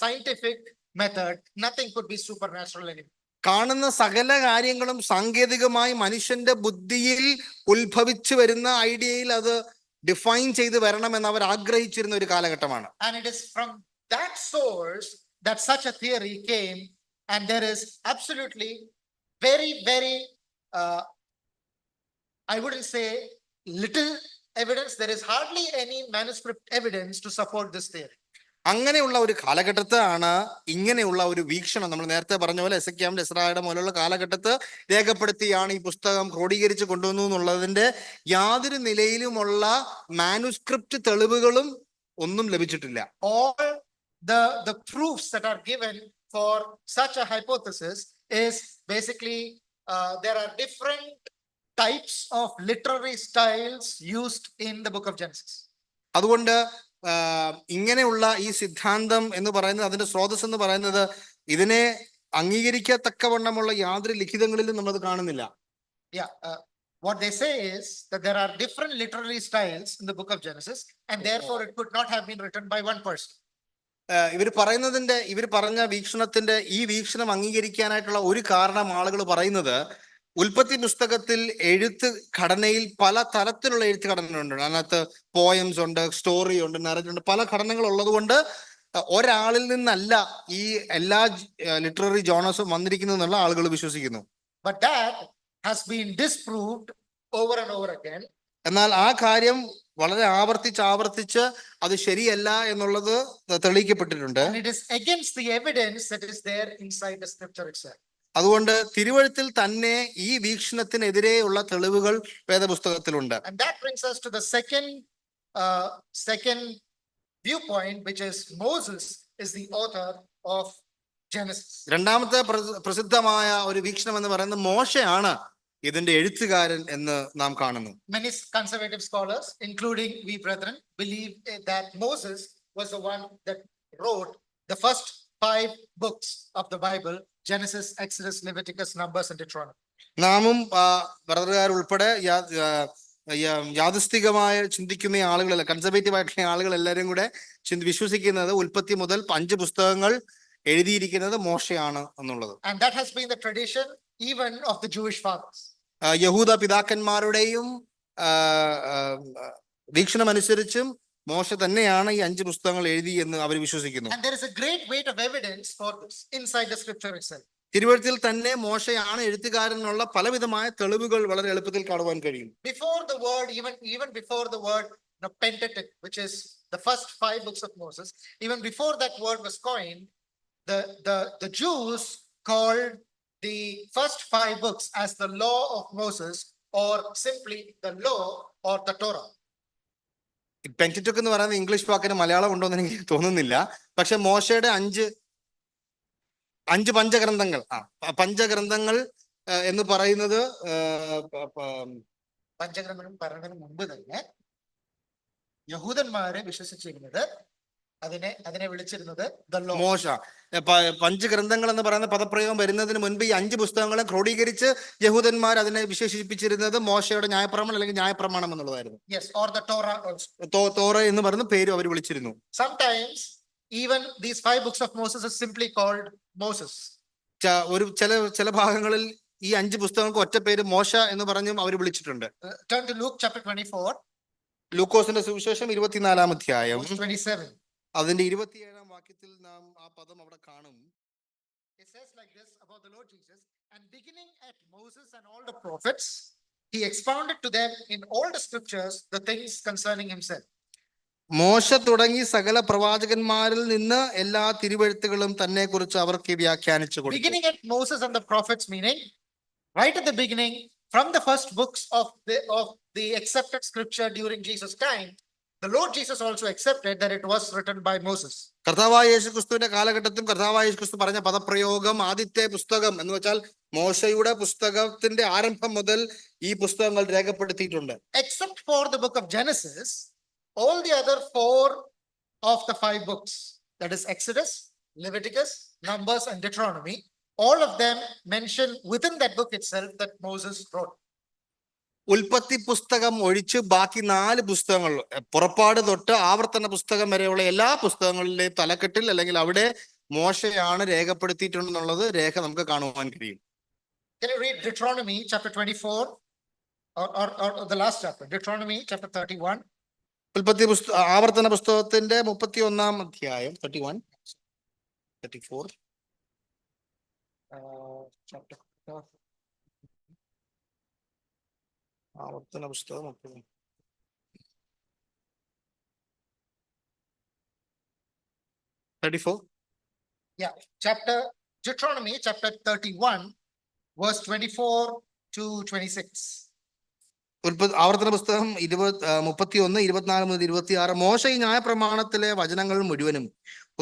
scientific method. Nothing could be supernatural anymore. കാണുന്ന സകല കാര്യങ്ങളും സാങ്കേതികമായി മനുഷ്യന്റെ ബുദ്ധിയിൽ ഉത്ഭവിച്ചു വരുന്ന ഐഡിയയിൽ അത് ഡിഫൈൻ ചെയ്ത് വരണമെന്ന് അവർ ആഗ്രഹിച്ചിരുന്ന ഒരു കാലഘട്ടമാണ്. And it is from that source that such a theory came, and there is absolutely very I wouldn't say little evidence, there is hardly any manuscript evidence to support this theory. അങ്ങനെയുള്ള ഒരു കാലഘട്ടത്താണ് ഇങ്ങനെയുള്ള ഒരു വീക്ഷണം നമ്മൾ നേരത്തെ പറഞ്ഞ പോലെ എസെക്കിയാവിന്റെ ഇസ്രായേലിന്റെ പോലുള്ള കാലഘട്ടത്ത് രേഖപ്പെടുത്തിയാണ് ഈ പുസ്തകം ക്രോഡീകരിച്ച് കൊണ്ടുവന്നു എന്നുള്ളതിന്റെ യാതൊരു നിലയിലുമുള്ള മാനുസ്ക്രിപ്റ്റ് തെളിവുകളും ഒന്നും ലഭിച്ചിട്ടില്ല. All the proofs that are given for such a hypothesis is basically there are different types of literary styles used in the book of Genesis. അതുകൊണ്ട് ഇങ്ങനെയുള്ള ഈ സിദ്ധാന്തം എന്ന് പറയുന്നത് അതിന്റെ സ്രോതസ് എന്ന് പറയുന്നത് ഇതിനെ അംഗീകരിക്കത്തക്കവണ്ണമുള്ള യാതൊരു ലിഖിതങ്ങളിലും നമ്മൾ കാണുന്നില്ല. What they say is that there are different literary styles in the book of Genesis, and therefore it could not have been written by one person. ഇവർ പറഞ്ഞ വീക്ഷണത്തിന്റെ ഈ വീക്ഷണം അംഗീകരിക്കാനായിട്ടുള്ള ഒരു കാരണം ആളുകൾ പറയുന്നത് ഉൽപ്പത്തി പുസ്തകത്തിൽ എഴുത്ത് ഘടനയിൽ പല തരത്തിലുള്ള എഴുത്ത് ഘടനയുണ്ട്. അതിനകത്ത് പോയംസ് ഉണ്ട്, സ്റ്റോറി ഉണ്ട്, നറേറ്റീവ് ഉണ്ട്, പല ഘടനകൾ ഉള്ളത് കൊണ്ട് ഒരാളിൽ നിന്നല്ല ഈ എല്ലാ ലിറ്റററി ജോണേഴ്സും വന്നിരിക്കുന്നു എന്നുള്ള ആളുകൾ വിശ്വസിക്കുന്നു. But that has been disproved over and over again. എന്നാൽ ആ കാര്യം വളരെ ആവർത്തിച്ച് അത് ശരിയല്ല എന്നുള്ളത് തെളിയിക്കപ്പെട്ടിട്ടുണ്ട്. And it is against the evidence that is there inside the scripture itself. അതുകൊണ്ട് തിരുവഴുത്തിൽ തന്നെ ഈ വീക്ഷണത്തിനെതിരെയുള്ള തെളിവുകൾ വേദപുസ്തകത്തിലുണ്ട്. And that brings us to the second viewpoint, which is Moses is the author of Genesis. രണ്ടാമത്തെ പ്രസിദ്ധമായ ഒരു വീക്ഷണം എന്ന് പറയുന്നത് മോശയാണ് ഇതിന്റെ എഴുത്തുകാരൻ എന്ന് നാം കാണുന്നു. Many conservative scholars, including we brethren, believe that Moses was the one that wrote the first five books of the Bible: Genesis, Exodus, Leviticus, Numbers, and Deuteronomy. നാമും ബ്രദറുകാർ ഉൾപ്പെടെ യാദൃസ്ഥികമായ ചിന്തിക്കുന്ന ആളുകളല്ല, കൺസർവേറ്റീവ് ആയിട്ടുള്ള ആളുകൾ എല്ലാവരും കൂടെ വിശ്വസിക്കുന്നത് ഉൽപ്പത്തി മുതൽ 5 പുസ്തകങ്ങൾ എഴുതിയിരിക്കുന്നത് മോശയാണ് എന്നുള്ളത്. And that has been the tradition even of the Jewish fathers. യഹൂദ പിതാക്കന്മാരുടെയും വീക്ഷണം അനുസരിച്ചും മോശ തന്നെയാണ് ഈ 5 പുസ്തകങ്ങൾ എഴുതി എന്ന് അവർ വിശ്വസിക്കുന്നു. And there is a great weight of evidence for this inside the scripture itself. തിരുവഴുത്തിൽ തന്നെ മോശയാണ് എഴുത്തുകാരനുള്ള പലവിധമായ തെളിവുകൾ വളരെ എളുപ്പത്തിൽ കാണുവാൻ കഴിയും. Before the word, even before the word Pentateuch, which is the first 5 books of Moses, even before that word was coined, the Jews called the first 5 books as the law of Moses, or simply the law or the Torah. പെന്ററ്റുക്ക് എന്ന് പറയുന്ന English വാക്കിന് മലയാളം ഉണ്ടോ എന്ന് എനിക്ക് തോന്നുന്നില്ല. പക്ഷെ മോശയുടെ 5 പഞ്ചഗ്രന്ഥങ്ങൾ പഞ്ചഗ്രന്ഥങ്ങൾ എന്ന് പറയുന്നത് പഞ്ചഗ്രന്ഥം പറയുന്നതിന് മുമ്പ് തന്നെ യഹൂദന്മാരെ വിശ്വസിച്ചിരുന്നത് അതിനെ വിളിച്ചിരുന്നത് മോശ. പഞ്ചഗ്രന്ഥങ്ങൾ എന്ന് പറയുന്ന പദപ്രയോഗം വരുന്നതിന് മുൻപ് ഈ 5 പുസ്തകങ്ങളെ ക്രോഡീകരിച്ച് യഹൂദന്മാർ അതിനെ വിശേഷിപ്പിച്ചിരുന്നത് മോശയുടെ ന്യായപ്രമാണം അല്ലെങ്കിൽ ന്യായപ്രമാണം എന്നുള്ളതായിരുന്നു. Yes, or the Torah also. തോറ എന്ന് പറയുന്ന പേരും അവർ വിളിച്ചിരുന്നു. Sometimes even these 5 books of Moses is simply called Moses. ചില ഭാഗങ്ങളിൽ ഈ 5 പുസ്തകങ്ങൾക്ക് ഒറ്റ പേര് മോശ എന്ന് പറഞ്ഞും അവർ വിളിച്ചിട്ടുണ്ട്. Turn to Luke chapter 24. ലൂക്കോസിന്റെ സുവിശേഷം 24-ാം അധ്യായം 27. അതിന്റെ 27-ാം വാക്യത്തിൽ നാം ആ പദം അവിടെ കാണും. It says like this about the Lord Jesus: and beginning at Moses and all the prophets, he expounded to them in all the scriptures the things concerning himself. മോശ തുടങ്ങി സകല പ്രവാചകന്മാരിൽ നിന്ന് എല്ലാ തിരുവെഴുത്തുകളും തന്നെ കുറിച്ച് അവർക്ക് വ്യാഖ്യാനിച്ചു കൊടുത്തു. Beginning at Moses and the prophets, meaning right at the beginning, from the first books of the accepted scripture during Jesus' time, the Lord Jesus also accepted that it was written by Moses. കർത്താവായ യേശുക്രിസ്തുവിന്റെ കാലഘട്ടത്തിൽ കർത്താവായ യേശുക്രിസ്തു പറഞ്ഞ പദപ്രയോഗം ആദ്യത്തെ പുസ്തകം എന്ന് വെച്ചാൽ മോശയുടെ പുസ്തകത്തിന്റെ ആരംഭം മുതൽ ഈ പുസ്തകങ്ങൾ രേഖപ്പെടുത്തിയിട്ടുണ്ട്. Except for the book of Genesis, all the other 4 of the 5 books, that is Exodus, Leviticus, Numbers, and Deuteronomy, all of them mention within that book itself that Moses wrote. ഉൽപ്പത്തി പുസ്തകം ഒഴിച്ച് ബാക്കി 4 പുസ്തകങ്ങൾ, പുറപ്പാട് തൊട്ട് ആവർത്തന പുസ്തകം വരെയുള്ള എല്ലാ പുസ്തകങ്ങളിലെ തലക്കെട്ടിൽ അല്ലെങ്കിൽ അവിടെ മോശയാണ് രേഖപ്പെടുത്തിയിട്ടുണ്ടെന്നുള്ളത് രേഖ നമുക്ക് കാണുവാൻ കഴിയും. Can you read Deuteronomy chapter 24 or the last chapter, Deuteronomy chapter 31? ഉൽപ്പത്തി ആവർത്തന പുസ്തകത്തിന്റെ 31-ാം അധ്യായം 34 chapter. ആവർത്തന പുസ്തകം 34. Yeah, Deuteronomy chapter 31, verse 24 to 26. ആവർത്തന പുസ്തകം 31, 24 മുതൽ 26. മോശ ഈ ന്യായപ്രമാണത്തിലെ വചനങ്ങൾ മുഴുവനും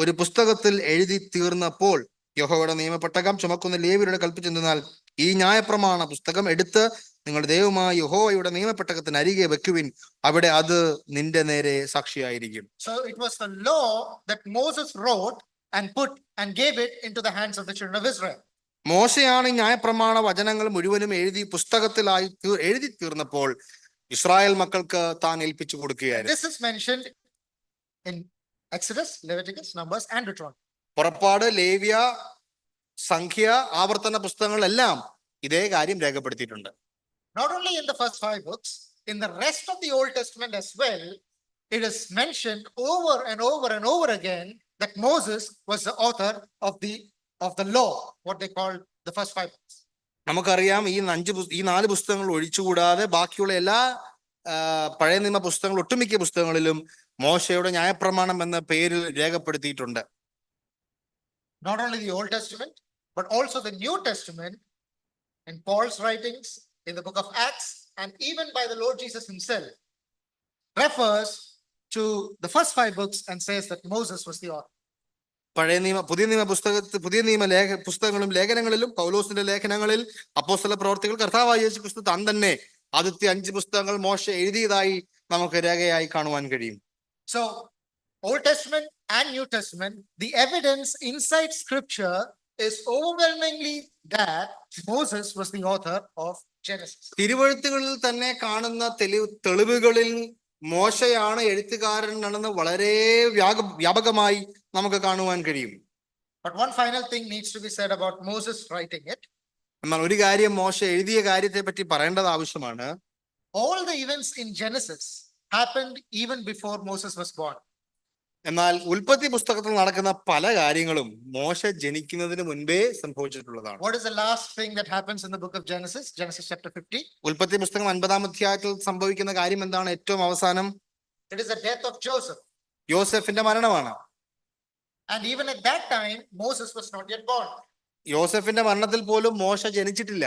ഒരു പുസ്തകത്തിൽ എഴുതി തീർന്നപ്പോൾ യഹോവയുടെ നിയമപെട്ടകം ചുമക്കുന്ന ലേവ്യരോട് കൽപ്പിച്ചെന്നാൽ ഈ ന്യായപ്രമാണ പുസ്തകം എടുത്ത് നിങ്ങളുടെ ദൈവമായ യഹോവയുടെ നിയമപെട്ടകത്തിന് അരികെ വെക്കുവിൻ, അവിടെ അത് നിന്റെ നേരെ സാക്ഷിയായിരിക്കും. So it was the law that Moses wrote and put and gave it into the hands of the children of Israel. മോശയാണ് ഈ ന്യായപ്രമാണ വചനങ്ങൾ മുഴുവനും എഴുതി തീർന്നപ്പോൾ ഇസ്രായേൽ മക്കൾക്ക് താൻ ഏൽപ്പിച്ചു കൊടുക്കുകയായിരുന്നു. This is mentioned in Exodus, Leviticus, Numbers, and Deuteronomy. പുറപ്പാട്, ലേവ്യ, സംഖ്യ, ആവർത്തന പുസ്തകങ്ങളെല്ലാം ഇതേ കാര്യം രേഖപ്പെടുത്തിയിട്ടുണ്ട്. Not only in the first 5 books, in the rest of the Old Testament as well, it is mentioned over and over and over again that Moses was the author of the law, what they called the first 5 books. നമുക്കറിയാം ഈ 4 പുസ്തകങ്ങൾ ഒഴിച്ചുകൂടാതെ ബാക്കിയുള്ള എല്ലാ പഴയ നിയമ പുസ്തകങ്ങൾ, ഒട്ടുമിക്ക പുസ്തകങ്ങളിലും മോശയുടെ ന്യായപ്രമാണം എന്ന പേരിൽ രേഖപ്പെടുത്തിയിട്ടുണ്ട്. Not only the Old Testament, but also the New Testament, in Paul's writings, in the book of Acts, and even by the Lord Jesus himself, refers to the first 5 books and says that Moses was the author. പുതിയ നിയമ പുസ്തകങ്ങളും ലേഖനങ്ങളിലും പൗലോസിന്റെ ലേഖനങ്ങളിൽ അപ്പോസ്തല പ്രവർത്തികൾ കർത്താവായ യേശുക്രിസ്തു താൻ തന്നെ ആദ്യത്തെ 5 പുസ്തകങ്ങൾ മോശ എഴുതിയതായി നമുക്ക് രേഖയായി കാണുവാൻ കഴിയും. So Old Testament and New Testament, the evidence inside scripture is overwhelmingly that Moses was the author of Genesis. തിരുവഴുത്തുകളിൽ തന്നെ കാണുന്ന തെളിവുകളിൽ മോശയാണ് എഴുത്തുകാരനാണെന്ന് വളരെ വ്യാപകമായി നമുക്ക് കാണുവാൻ കഴിയും. But one final thing needs to be said about Moses writing it. എന്നാൽ ഒരു കാര്യം മോശ എഴുതിയ കാര്യത്തെ പറ്റി പറയേണ്ടത് ആവശ്യമാണ്. All the events in Genesis happened even before Moses was born. എന്നാൽ ഉൽപ്പത്തി പുസ്തകത്തിൽ നടക്കുന്ന പല കാര്യങ്ങളും മോശ ജനിക്കുന്നതിന് മുൻപേ സംഭവിച്ചിട്ടുള്ളതാണ്. What is the last thing that happens in the book of Genesis? Genesis chapter 50. ഉൽപ്പത്തി പുസ്തകം 50-ാം അധ്യായത്തിൽ സംഭവിക്കുന്ന കാര്യം എന്താണ്? ഏറ്റവും അവസാനം It is the death of Joseph. യോസെഫിന്റെ മരണമാണ്. And even at that time, Moses was not yet born. യോസെഫിന്റെ മരണത്തിൽ പോലും മോശ ജനിച്ചിട്ടില്ല.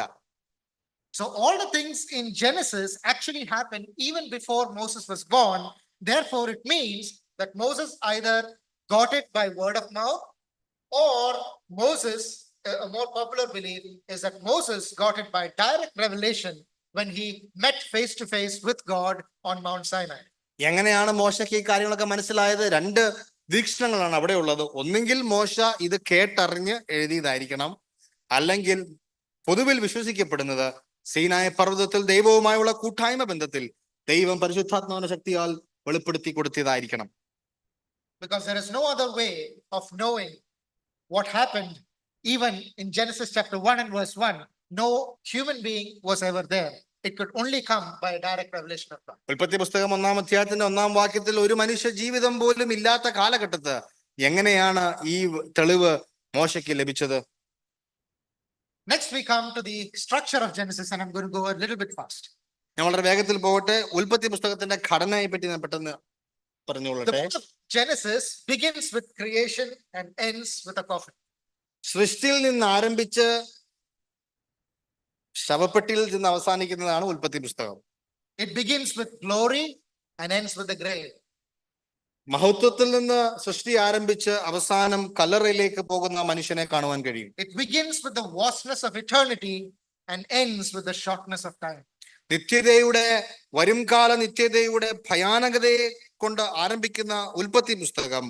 So all the things in Genesis actually happened even before Moses was born. Therefore, it means that Moses either got it by word of mouth, or Moses, a more popular belief is that Moses got it by direct revelation when he met face to face with God on Mount Sinai. എങ്ങനെയാണ് മോശയ്ക്ക് ഈ കാര്യങ്ങളൊക്കെ മനസ്സിലായത്? രണ്ട് വീക്ഷണങ്ങളാണ് അവിടെ ഉള്ളത്. ഒന്നെങ്കിൽ മോശ ഇത് കേട്ടറിഞ്ഞ് എഴുതിയതായിരിക്കണം, അല്ലെങ്കിൽ പൊതുവിൽ വിശ്വസിക്കപ്പെടുന്നത് സീനായ പർവ്വതത്തിൽ ദൈവവുമായുള്ള കൂട്ടായ്മ ബന്ധത്തിൽ ദൈവം പരിശുദ്ധാത്മാവിന്റെ ശക്തിയാൽ വെളിപ്പെടുത്തി കൊടുത്തതായിരിക്കണം. Because there is no other way of knowing what happened even in Genesis chapter 1 and verse 1. No human being was ever there. It could only come by a direct revelation of God. ഉൽപ്പത്തി പുസ്തകം 1-ാം അധ്യായത്തിന്റെ 1-ാം വാക്യത്തിൽ ഒരു മനുഷ്യ ജീവിതം പോലും ഇല്ലാത്ത കാലഘട്ടത്ത് എങ്ങനെയാണ് ഈ തെളിവ് മോശയ്ക്ക് ലഭിച്ചത്? Next we come to the structure of Genesis, and I'm going to go a little bit fast. ഞാൻ വളരെ വേഗത്തിൽ പോകട്ടെ. ഉൽപ്പത്തി പുസ്തകത്തിന്റെ ഘടനയെ പറ്റി ഞാൻ പെട്ടെന്ന് The പറഞ്ഞുകൊള്ളട്ടെ. book of Genesis begins with creation and ends with a coffin. സൃഷ്ടിയിൽ നിന്ന് ആരംഭിച്ച് ശവപ്പെട്ടിയിൽ നിന്ന് അവസാനിക്കുന്നതാണ് ഉൽപ്പത്തി പുസ്തകം. It begins with glory and ends with the grave. മഹത്വത്തിൽ നിന്ന് സൃഷ്ടി ആരംഭിച്ച് അവസാനം കല്ലറയിലേക്ക് പോകുന്ന മനുഷ്യനെ കാണുവാൻ കഴിയും. It begins with the vastness of eternity and ends with the shortness of time. നിത്യതയുടെ വരുംകാല നിത്യതയുടെ ഭയാനകതയെ കൊണ്ട് ആരംഭിക്കുന്ന ഉൽപ്പത്തി പുസ്തകം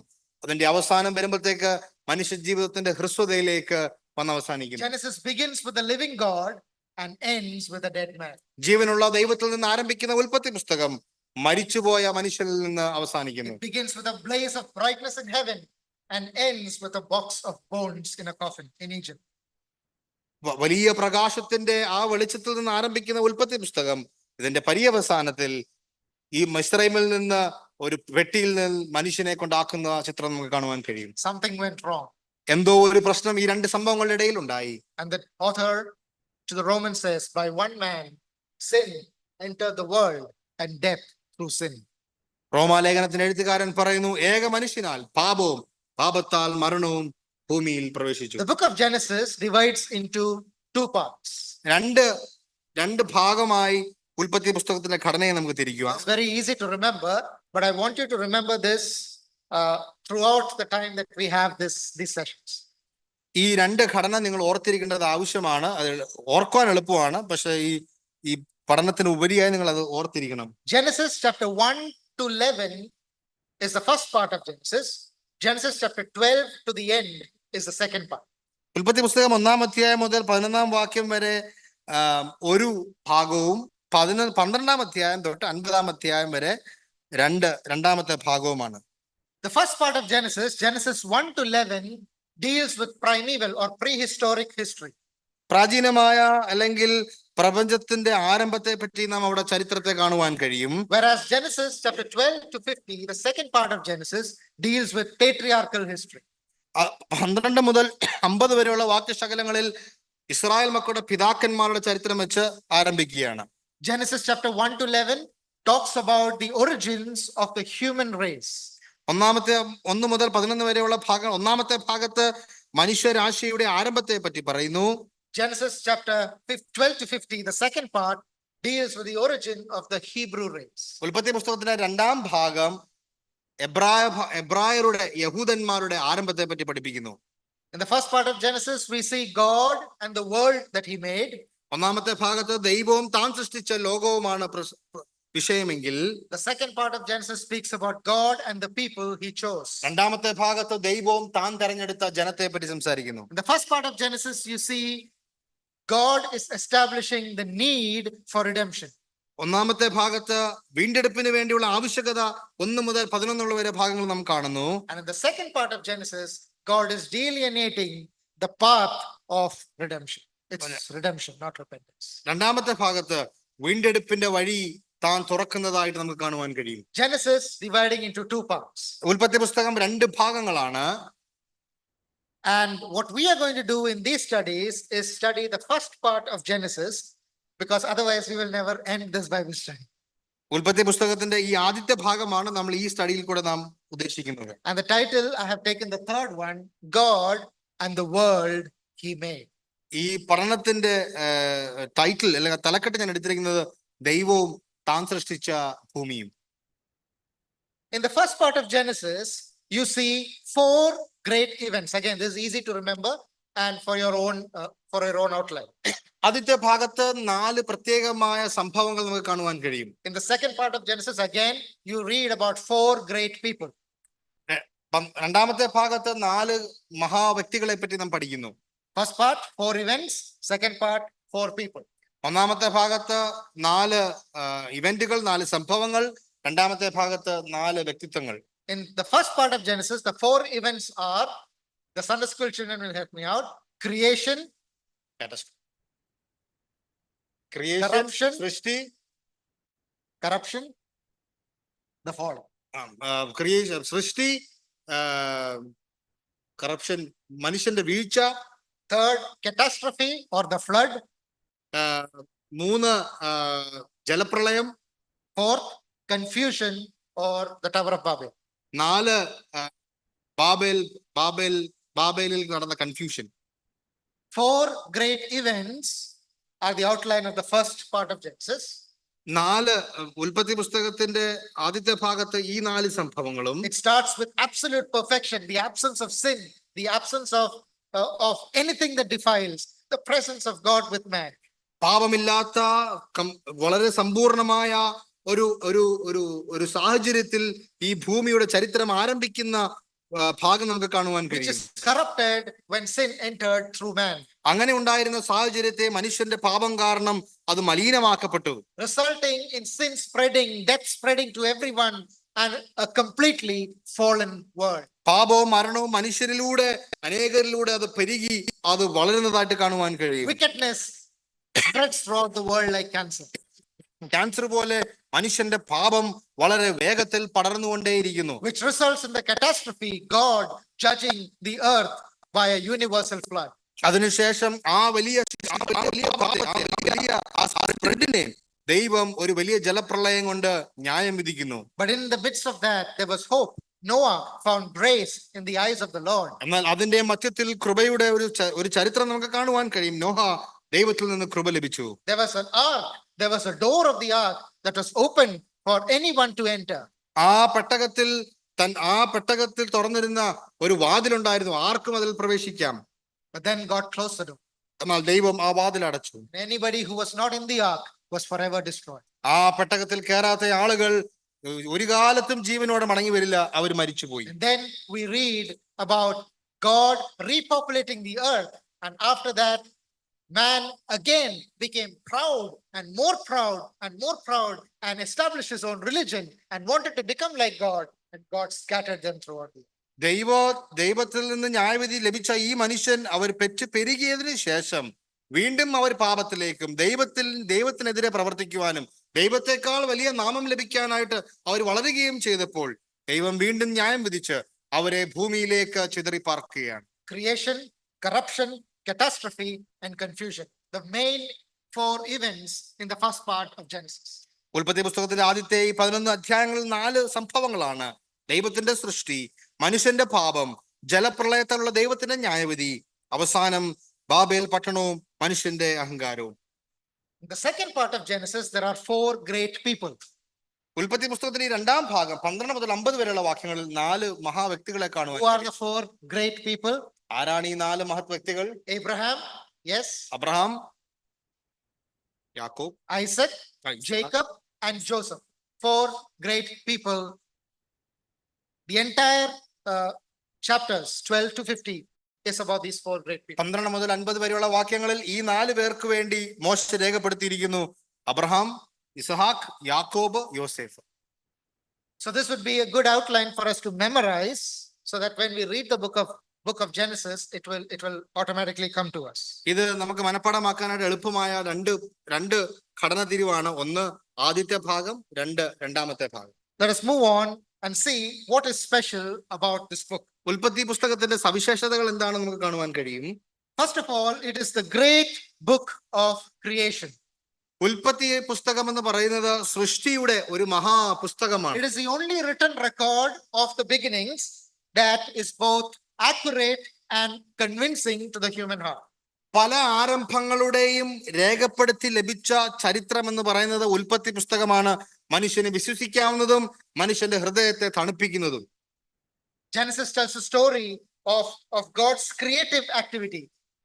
അതിന്റെ അവസാനം വരുമ്പോഴത്തേക്ക് മനുഷ്യ ജീവിതത്തിന്റെ ഹ്രസ്വതയിലേക്ക് വന്ന് അവസാനിക്കുന്നു. Genesis begins with the living God and ends with a dead man. ജീവനുള്ള ദൈവത്തിൽ നിന്ന് ആരംഭിക്കുന്ന ഉൽപ്പത്തി പുസ്തകം മരിച്ചുപോയ മനുഷ്യനിൽ നിന്ന് അവസാനിക്കുന്നു. It begins with a blaze of brightness in heaven and ends with a box of bones in a coffin in Egypt. വലിയ പ്രകാശത്തിന്റെ ആ വെളിച്ചത്തിൽ നിന്ന് ആരംഭിക്കുന്ന ഉൽപ്പത്തി പുസ്തകം ഇതിന്റെ പര്യവസാനത്തിൽ ഈ മിസ്രൈമിൽ നിന്ന് ഒരു പെട്ടിയിൽ നിന്ന് മനുഷ്യനെ കൊണ്ടാക്കുന്ന ചിത്രം നമുക്ക് കാണുവാൻ കഴിയും. Something went wrong. എന്തോ ഒരു പ്രശ്നം ഈ രണ്ട് സംഭവങ്ങളുടെ ഇടയിൽ ഉണ്ടായി. And the author to the Romans says, by one man sin entered the world and death through sin. റോമാലേഖനത്തിന്റെ എഴുത്തുകാരൻ പറയുന്നു, ഏക മനുഷ്യനാൽ പാപവും പാപത്താൽ മരണവും ഭൂമിയിൽ പ്രവേശിച്ചു. The book of Genesis divides into two parts. രണ്ട് ഭാഗമായി ഉൽപ്പത്തി പുസ്തകത്തിന്റെ ഘടനയെ നമുക്ക് തിരിക്കുക. It's very easy to remember, but I want you to remember this throughout the time that we have these sessions. ഈ രണ്ട് ഘടന നിങ്ങൾ ഓർത്തിരിക്കേണ്ടത് ആവശ്യമാണ്. അത് ഓർക്കുവാൻ എളുപ്പമാണ്, പക്ഷെ ഈ പഠനത്തിന് ഉപരിയായി നിങ്ങൾ അത് ഓർത്തിരിക്കണം. Genesis chapter 1 to 11 is the first part of Genesis. Genesis chapter 12 to the end is the second part. ഉൽപ്പത്തി പുസ്തകം 1-ാം അധ്യായം മുതൽ 11-ാം വാക്യം വരെ ഒരു ഭാഗവും 12-ാം അധ്യായം തൊട്ട് 50-ാം അധ്യായം വരെ രണ്ടാമത്തെ ഭാഗവുമാണ്. The first part of Genesis, Genesis 1 to 11, deals with primeval or prehistoric history. പ്രാചീനമായ അല്ലെങ്കിൽ പ്രപഞ്ചത്തിന്റെ ആരംഭത്തെ പറ്റി നാം അവിടെ ചരിത്രത്തെ കാണുവാൻ കഴിയും. Whereas Genesis chapter 12 to 50, the second part of Genesis, deals with patriarchal history. 12 മുതൽ 50 വരെയുള്ള വാക്യശകലങ്ങളിൽ ഇസ്രായേൽ മക്കളുടെ പിതാക്കന്മാരുടെ ചരിത്രം വെച്ച് ആരംഭിക്കുകയാണ്. Genesis chapter 1 to 11 talks about the origins of the human race. 1 മുതൽ 11 വരെയുള്ള ഭാഗം, ഒന്നാമത്തെ ഭാഗത്ത് മനുഷ്യരാശിയുടെ ആരംഭത്തെ പറ്റി പറയുന്നു. Genesis chapter 12 to 50, the second part, deals with the origin of the Hebrew race. ഉൽപ്പത്തി പുസ്തകത്തിന്റെ രണ്ടാം ഭാഗം എബ്രായരുടെ യഹൂദന്മാരുടെ ആരംഭത്തെ പറ്റി പഠിപ്പിക്കുന്നു. In the first part of Genesis, we see God and the world that he made. ഒന്നാമത്തെ ഭാഗത്ത് ദൈവവും താൻ സൃഷ്ടിച്ച ലോകവുമാണ് വിഷയമെങ്കിൽ the second part of Genesis speaks about God and the people he chose. രണ്ടാമത്തെ ഭാഗത്ത് ദൈവവും താൻ തെരഞ്ഞെടുത്ത ജനത്തെ പറ്റി സംസാരിക്കുന്നു. In the first part of Genesis, you see God is establishing the need for redemption. ഒന്നാമത്തെ ഭാഗത്ത് വീണ്ടെടുപ്പിന് വേണ്ടിയുള്ള ആവശ്യകത 1 മുതൽ 11 വരെ ഭാഗങ്ങൾ നാം കാണുന്നു. And in the second part of Genesis, God is delineating the path of redemption. It's redemption, not repentance. രണ്ടാമത്തെ ഭാഗത്ത് വീണ്ടെടുപ്പിന്റെ വഴി താൻ തുറക്കുന്നതായിട്ട് നമുക്ക് കാണുവാൻ കഴിയും. Genesis dividing into two parts. ഉൽപ്പത്തി പുസ്തകം 2 ഭാഗങ്ങളാണ്. And what we are going to do in these studies is study the first part of Genesis, because otherwise we will never end this Bible study. ഉൽപ്പത്തി പുസ്തകത്തിന്റെ ഈ ആദ്യത്തെ ഭാഗമാണ് നമ്മൾ ഈ സ്റ്റഡിയിൽ കൂടെ നാം ഉദ്ദേശിക്കുന്നത്. And the title, I have taken the third one, God and the world he made. ഈ പഠനത്തിന്റെ ടൈറ്റിൽ അല്ലെങ്കിൽ തലക്കെട്ട് ഞാൻ എടുത്തിരിക്കുന്നത് ദൈവവും താൻ സൃഷ്ടിച്ച ഭൂമിയും. In the first part of Genesis, you see 4 great events. Again, this is easy to remember and for your own outline. ആദ്യത്തെ ഭാഗത്ത് 4 പ്രത്യേകമായ സംഭവങ്ങൾ നമുക്ക് കാണുവാൻ കഴിയും. In the second part of Genesis, again, you read about 4 great people. രണ്ടാമത്തെ ഭാഗത്ത് 4 മഹാവ്യക്തികളെ പറ്റി നാം പഠിക്കുന്നു. First part, 4 events. Second part, 4 people. ഒന്നാമത്തെ ഭാഗത്ത് 4 ഇവന്റുകൾ, 4 സംഭവങ്ങൾ. രണ്ടാമത്തെ ഭാഗത്ത് 4 വ്യക്തിത്വങ്ങൾ. In the first part of Genesis, the 4 events are, the Sunday school children will help me out, creation, corruption, സൃഷ്ടി, corruption, the fall. ക്രിയേഷൻ, സൃഷ്ടി, കറപ്ഷൻ, മനുഷ്യന്റെ വീഴ്ച. Third, catastrophe or the flood. 3 ജലപ്രളയം. Fourth, confusion or the Tower of Babel. 4 ബാബേലിൽ നടന്ന confusion. 4 great events are the outline of the first part of Genesis. 4 ഉൽപ്പത്തി പുസ്തകത്തിന്റെ ആദ്യത്തെ ഭാഗത്ത് ഈ 4 സംഭവങ്ങളും. It starts with absolute perfection, the absence of sin, the absence of anything that defiles, the presence of God with man. പാപമില്ലാത്ത വളരെ സമ്പൂർണമായ ഒരു സാഹചര്യത്തിൽ ഈ ഭൂമിയുടെ ചരിത്രം ആരംഭിക്കുന്ന ഭാഗം നമുക്ക് കാണുവാൻ Which കഴിയും. is corrupted when sin entered through man. അങ്ങനെ ഉണ്ടായിരുന്ന സാഹചര്യത്തെ മനുഷ്യന്റെ പാപം കാരണം അത് മലിനമാക്കപ്പെട്ടു. Resulting in sin spreading, death spreading to everyone, and a completely fallen world. പാപവും മരണവും മനുഷ്യരിലൂടെ അനേകരിലൂടെ അത് പെരുകി അത് വളരുന്നതായിട്ട് കാണുവാൻ കഴിയും. Wickedness spreads throughout the world like cancer. Cancer പോലെ മനുഷ്യന്റെ പാപം വളരെ വേഗത്തിൽ പടർന്നുകൊണ്ടേയിരിക്കുന്നു. Which results in the catastrophe, God judging the earth by a universal flood. അതിനുശേഷം ആ വലിയ സ്പ്രെഡിനെ ദൈവം ഒരു വലിയ ജലപ്രളയം കൊണ്ട് ന്യായം വിധിക്കുന്നു. But in the midst of that, there was hope. Noah found grace in the eyes of the Lord. എന്നാൽ അതിന്റെ മധ്യത്തിൽ കൃപയുടെ ഒരു ചരിത്രം നമുക്ക് കാണുവാൻ കഴിയും. നോഹ ദൈവത്തിൽ നിന്ന് കൃപ ലഭിച്ചു. There was an ark. There was a door of the ark that was open for anyone to enter. ആ പെട്ടകത്തിൽ തുറന്നിരുന്ന ഒരു വാതിലുണ്ടായിരുന്നു, ആർക്കും അതിൽ പ്രവേശിക്കാം. But then God closed the door. എന്നാൽ ദൈവം ആ വാതിൽ അടച്ചു. Anybody who was not in the ark was forever destroyed. ആ പെട്ടകത്തിൽ കയറാത്ത ആളുകൾ ഒരു കാലത്തും ജീവനോടെ മടങ്ങി വരില്ല, അവർ മരിച്ചുപോയി. And then we read about God repopulating the earth, and after that man again became proud and more proud and more proud and established his own religion and wanted to become like God, and God scattered them throughout the earth. ദൈവത്തിൽ നിന്ന് ന്യായവിധി ലഭിച്ച ഈ മനുഷ്യൻ അവർ പെരുകിയതിനു ശേഷം വീണ്ടും അവർ പാപത്തിലേക്കും ദൈവത്തിനെതിരെ പ്രവർത്തിക്കുവാനും ദൈവത്തെക്കാൾ വലിയ നാമം ലഭിക്കാനായിട്ട് അവർ വളരുകയും ചെയ്തപ്പോൾ ദൈവം വീണ്ടും ന്യായം വിധിച്ച് അവരെ ഭൂമിയിലേക്ക് ചിതറിപ്പാർക്കുകയാണ്. Creation, corruption, catastrophe and confusion, the main 4 events in the first part of Genesis. ഉൽപ്പത്തി പുസ്തകത്തിന്റെ ആദ്യത്തെ ഈ 11 അധ്യായങ്ങളിൽ 4 സംഭവങ്ങളാണ്. ദൈവത്തിന്റെ സൃഷ്ടി, മനുഷ്യന്റെ പാപം, ജലപ്രളയത്തിലുള്ള ദൈവത്തിന്റെ ന്യായവിധി, അവസാനം ബാബേൽ പട്ടണവും മനുഷ്യന്റെ അഹങ്കാരവും. In the second part of Genesis, there are 4 great people. ഉൽപ്പത്തി പുസ്തകത്തിന്റെ ഈ 2-ാം ഭാഗം 12 മുതൽ 50 വരെയുള്ള വാക്യങ്ങളിൽ 4 മഹാവ്യക്തികളെ കാണുവാൻ. Who are the 4 great people? ആരാണ് ഈ 4 മഹത് വ്യക്തികൾ? Abraham, yes. അബ്രഹാം, യാക്കോബ്, Isaac, Jacob and Joseph. Four great people. The entire chapters 12 to 15 is about these four great people. 12 മുതൽ 50 വരെയുള്ള വാക്യങ്ങളിൽ ഈ 4 പേർക്ക് വേണ്ടി മോശെ രേഖപ്പെടുത്തിയിരിക്കുന്നു: അബ്രഹാം, ഇസഹാക്ക്, യാക്കോബ്, യോസേഫ്. So this would be a good outline for us to memorize, so that when we read the book of Genesis, it will automatically come to us. ഇത് നമുക്ക് മനഃപ്പാഠമാക്കാനായിട്ട് എളുപ്പമായ രണ്ട് ഘടനതിരിവാണ്. ഒന്ന് ആദ്യത്തെ ഭാഗം, രണ്ടാമത്തെ ഭാഗം. Let us move on and see what is special about this book. ഉൽപ്പത്തി പുസ്തകത്തിന്റെ സവിശേഷതകൾ എന്താണെന്ന് നമുക്ക് കാണുവാൻ കഴിയും. First of all, it is the great book of creation. ഉൽപ്പത്തി പുസ്തകം എന്ന് പറയുന്നത് സൃഷ്ടിയുടെ ഒരു മഹാപുസ്തകമാണ്. It is the only written record of the beginnings that is both accurate and convincing to the human heart. പല ആരംഭങ്ങളുടെയും രേഖപ്പെടുത്തി ലഭിച്ച ചരിത്രം എന്ന് പറയുന്നത് ഉൽപ്പത്തി പുസ്തകമാണ്. മനുഷ്യന് വിശ്വസിക്കാവുന്നതും മനുഷ്യന്റെ ഹൃദയത്തെ തണുപ്പിക്കുന്നതും. Genesis tells a story of God's creative activity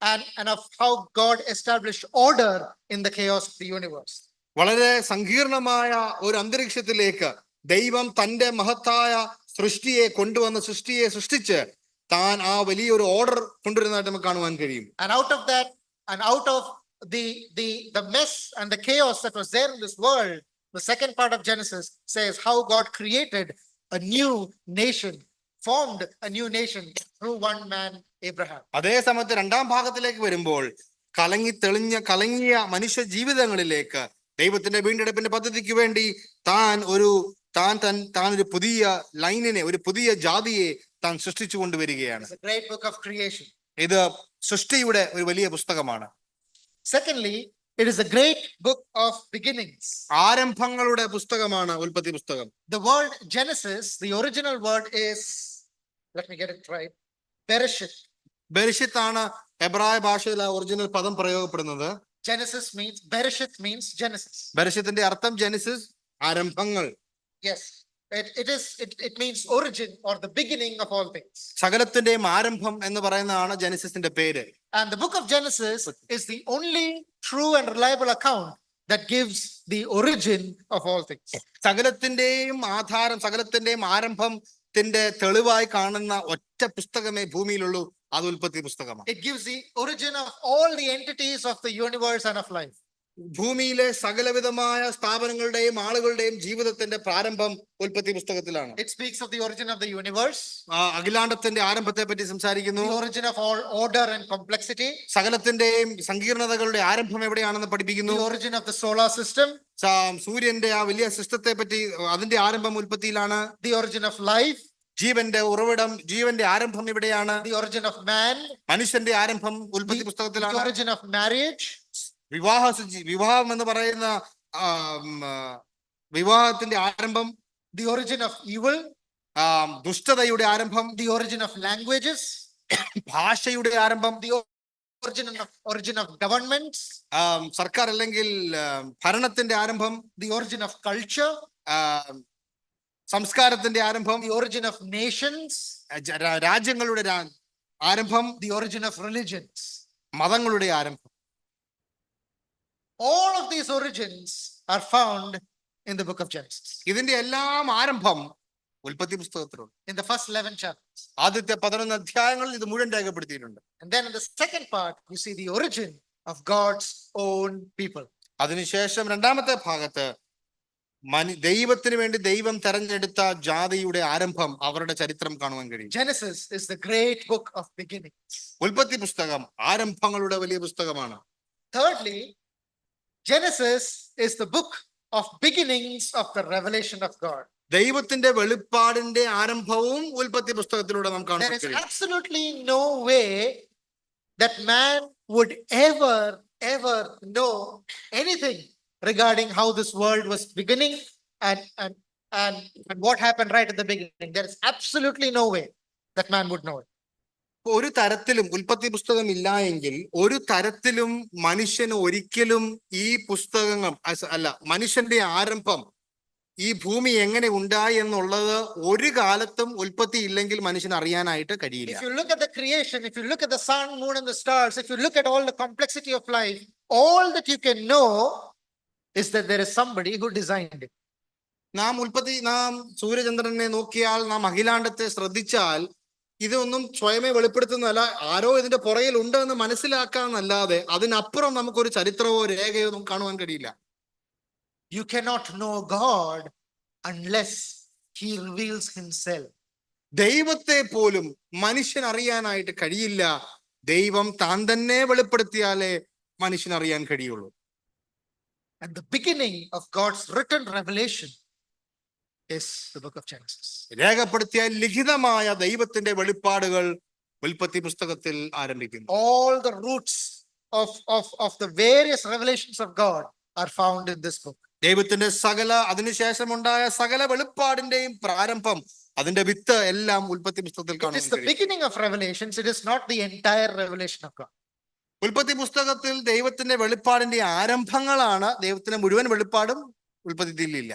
and of how God established order in the chaos of the universe. വളരെ സങ്കീർണമായ ഒരു അന്തരീക്ഷത്തിലേക്ക് ദൈവം തന്റെ മഹത്തായ സൃഷ്ടിയെ സൃഷ്ടിച്ച് താൻ ആ വലിയൊരു ഓർഡർ കൊണ്ടുവരുന്നതായിട്ട് നമുക്ക് കാണുവാൻ കഴിയും. And out of that, and out of the mess and the chaos that was there in this world, the second part of Genesis says how God created a new nation, formed a new nation through one man, Abraham. അതേ സമയത്ത് രണ്ടാം ഭാഗത്തിലേക്ക് വരുമ്പോൾ കലങ്ങിയ മനുഷ്യ ജീവിതങ്ങളിലേക്ക് ദൈവത്തിന്റെ വീണ്ടെടുപ്പിന്റെ പദ്ധതിക്ക് വേണ്ടി താൻ ഒരു പുതിയ ലൈനിനെ, ഒരു പുതിയ ജാതിയെ താൻ സൃഷ്ടിച്ചു കൊണ്ടുവരികയാണ്. It's a great book of creation. ഇത് സൃഷ്ടിയുടെ ഒരു വലിയ പുസ്തകമാണ്. Secondly, it is a great book of beginnings. ആരംഭങ്ങളുടെ പുസ്തകമാണ് ഉൽപ്പത്തി പുസ്തകം. The word Genesis, the original word is, let me get it right, Bereshit. ബെരിഷിത്ത് ആണ് എബ്രായ ഭാഷയിൽ ഒറിജിനൽ പദം പ്രയോഗപ്പെടുന്നത്. Bereshit means Genesis. ബെരിഷിത്തിന്റെ അർത്ഥം Genesis, ആരംഭങ്ങൾ. Yes, it means origin or the beginning of all things. സകലത്തിന്റെയും ആരംഭം എന്ന് പറയുന്നതാണ് ജെനിസിസിന്റെ പേര്. And the book of Genesis is the only true and reliable account that gives the origin of all things. സകലത്തിന്റെയും ആധാരം, സകലത്തിന്റെയും ആരംഭത്തിന്റെ തെളിവായി കാണുന്ന ഒറ്റ പുസ്തകമേ ഭൂമിയിലുള്ളൂ, അത് ഉൽപ്പത്തി പുസ്തകമാണ്. It gives the origin of all the entities of the universe and of life. ഭൂമിയിലെ സകലവിധമായ സ്ഥാപനങ്ങളുടെയും ആളുകളുടെയും ജീവിതത്തിന്റെ പ്രാരംഭം ഉൽപ്പത്തി പുസ്തകത്തിലാണ്. It speaks of the origin of the universe, അഖിലാണ്ടത്തിന്റെ ആരംഭത്തെ പറ്റി സംസാരിക്കുന്നു. the origin of all order and complexity, സകലത്തിന്റെയും സങ്കീർണതകളുടെ ആരംഭം എവിടെയാണെന്ന് പഠിപ്പിക്കുന്നു. the origin of the solar system, സൂര്യന്റെ ആ വലിയ സിസ്റ്റത്തെ പറ്റി, അതിന്റെ ആരംഭം ഉൽപ്പത്തിയിലാണ്. the origin of life, ജീവന്റെ ഉറവിടം, ജീവന്റെ ആരംഭം ഇവിടെയാണ്. the origin of man, മനുഷ്യന്റെ ആരംഭം ഉൽപ്പത്തി the പുസ്തകത്തിലാണ്. origin of marriage, വിവാഹം എന്ന് പറയുന്ന വിവാഹത്തിന്റെ ആരംഭം, the origin of evil, ദുഷ്ടതയുടെ ആരംഭം, the origin of languages, ഭാഷയുടെ ആരംഭം, the origin of governments, സർക്കാർ അല്ലെങ്കിൽ ഭരണത്തിന്റെ ആരംഭം, the origin of culture, സംസ്കാരത്തിന്റെ ആരംഭം, the origin of nations, രാജ്യങ്ങളുടെ ആരംഭം, the origin of religions. മതങ്ങളുടെ ആരംഭം. All of these origins are found in the book of Genesis. ഇതിന്റെ എല്ലാം ആരംഭം ഉൽപ്പത്തി പുസ്തകത്തിലുണ്ട്. In the first 11 chapters. ആദ്യത്തെ 11 അധ്യായങ്ങളിൽ ഇത് മുഴുവൻ രേഖപ്പെടുത്തിയിട്ടുണ്ട്. And then in the second part, you see the origin of God's own people. അതിനുശേഷം രണ്ടാമത്തെ ഭാഗത്ത് ദൈവത്തിന് വേണ്ടി ദൈവം തെരഞ്ഞെടുത്ത ജാതിയുടെ ആരംഭം, അവരുടെ ചരിത്രം കാണുവാൻ കഴിയും. Genesis is the great book of beginnings. ഉൽപ്പത്തി പുസ്തകം ആരംഭങ്ങളുടെ വലിയ പുസ്തകമാണ്. Thirdly, Genesis is the book of beginnings of the revelation of God. ദൈവത്തിന്റെ വെളിപ്പാടിന്റെ ആരംഭവും ഉൽപ്പത്തി പുസ്തകത്തിലൂടെ നാം കാണാൻ There is കഴിയും. absolutely no way that man would ever know anything regarding how this world was beginning and what happened right at the beginning. There is absolutely no way that man would know it. ഒരു തരത്തിലും ഉൽപ്പത്തി പുസ്തകം ഇല്ല എങ്കിൽ ഒരു തരത്തിലും മനുഷ്യന് ഒരിക്കലും ഈ പുസ്തകങ്ങൾ മനുഷ്യന്റെ ആരംഭം, ഈ ഭൂമി എങ്ങനെ ഉണ്ടായി എന്നുള്ളത് ഒരു കാലത്തും ഉൽപ്പത്തി ഇല്ലെങ്കിൽ മനുഷ്യന് അറിയാനായിട്ട് കഴിയില്ല. If you look at the creation, if you look at the sun, moon and the stars, if you look at all the complexity of life, all that you can know is that there is somebody who designed it. നാം സൂര്യചന്ദ്രനെ നോക്കിയാൽ, നാം അഖിലാണ്ടത്തെ ശ്രദ്ധിച്ചാൽ, ഇതൊന്നും സ്വയമേ വെളിപ്പെടുത്തുന്നതല്ല, ആരോ ഇതിന്റെ പുറകിൽ ഉണ്ട് എന്ന് മനസ്സിലാക്കാന്നല്ലാതെ അതിനപ്പുറം നമുക്കൊരു ചരിത്രമോ രേഖയോ നമുക്ക് കാണുവാൻ കഴിയില്ല. You cannot know God unless he reveals himself. ദൈവത്തെ പോലും മനുഷ്യൻ അറിയാനായിട്ട് കഴിയില്ല. ദൈവം താൻ തന്നെ വെളിപ്പെടുത്തിയാലേ മനുഷ്യൻ അറിയാൻ കഴിയുള്ളൂ. And the beginning of God's written revelation is the book of Genesis. രേഖപ്പെടുത്തിയ ലിഖിതമായ ദൈവത്തിന്റെ വെളിപ്പാടുകൾ ഉൽപ്പത്തി പുസ്തകത്തിൽ ആരംഭിക്കുന്നു. All the roots of the various revelations of God are found in this book. ദൈവത്തിന്റെ അതിനുശേഷമുണ്ടായ സകല വെളിപ്പാടിന്റെയും പ്രാരംഭം, അതിന്റെ വിത്ത് എല്ലാം ഉൽപ്പത്തി പുസ്തകത്തിൽ It is the beginning of revelations. It is not the entire revelation of God. ഉൽപ്പത്തി പുസ്തകത്തിൽ ദൈവത്തിന്റെ വെളിപ്പാടിന്റെ ആരംഭങ്ങളാണ്. ദൈവത്തിന്റെ മുഴുവൻ വെളിപ്പാടും ഉൽപ്പത്തിയിൽ ഇല്ല.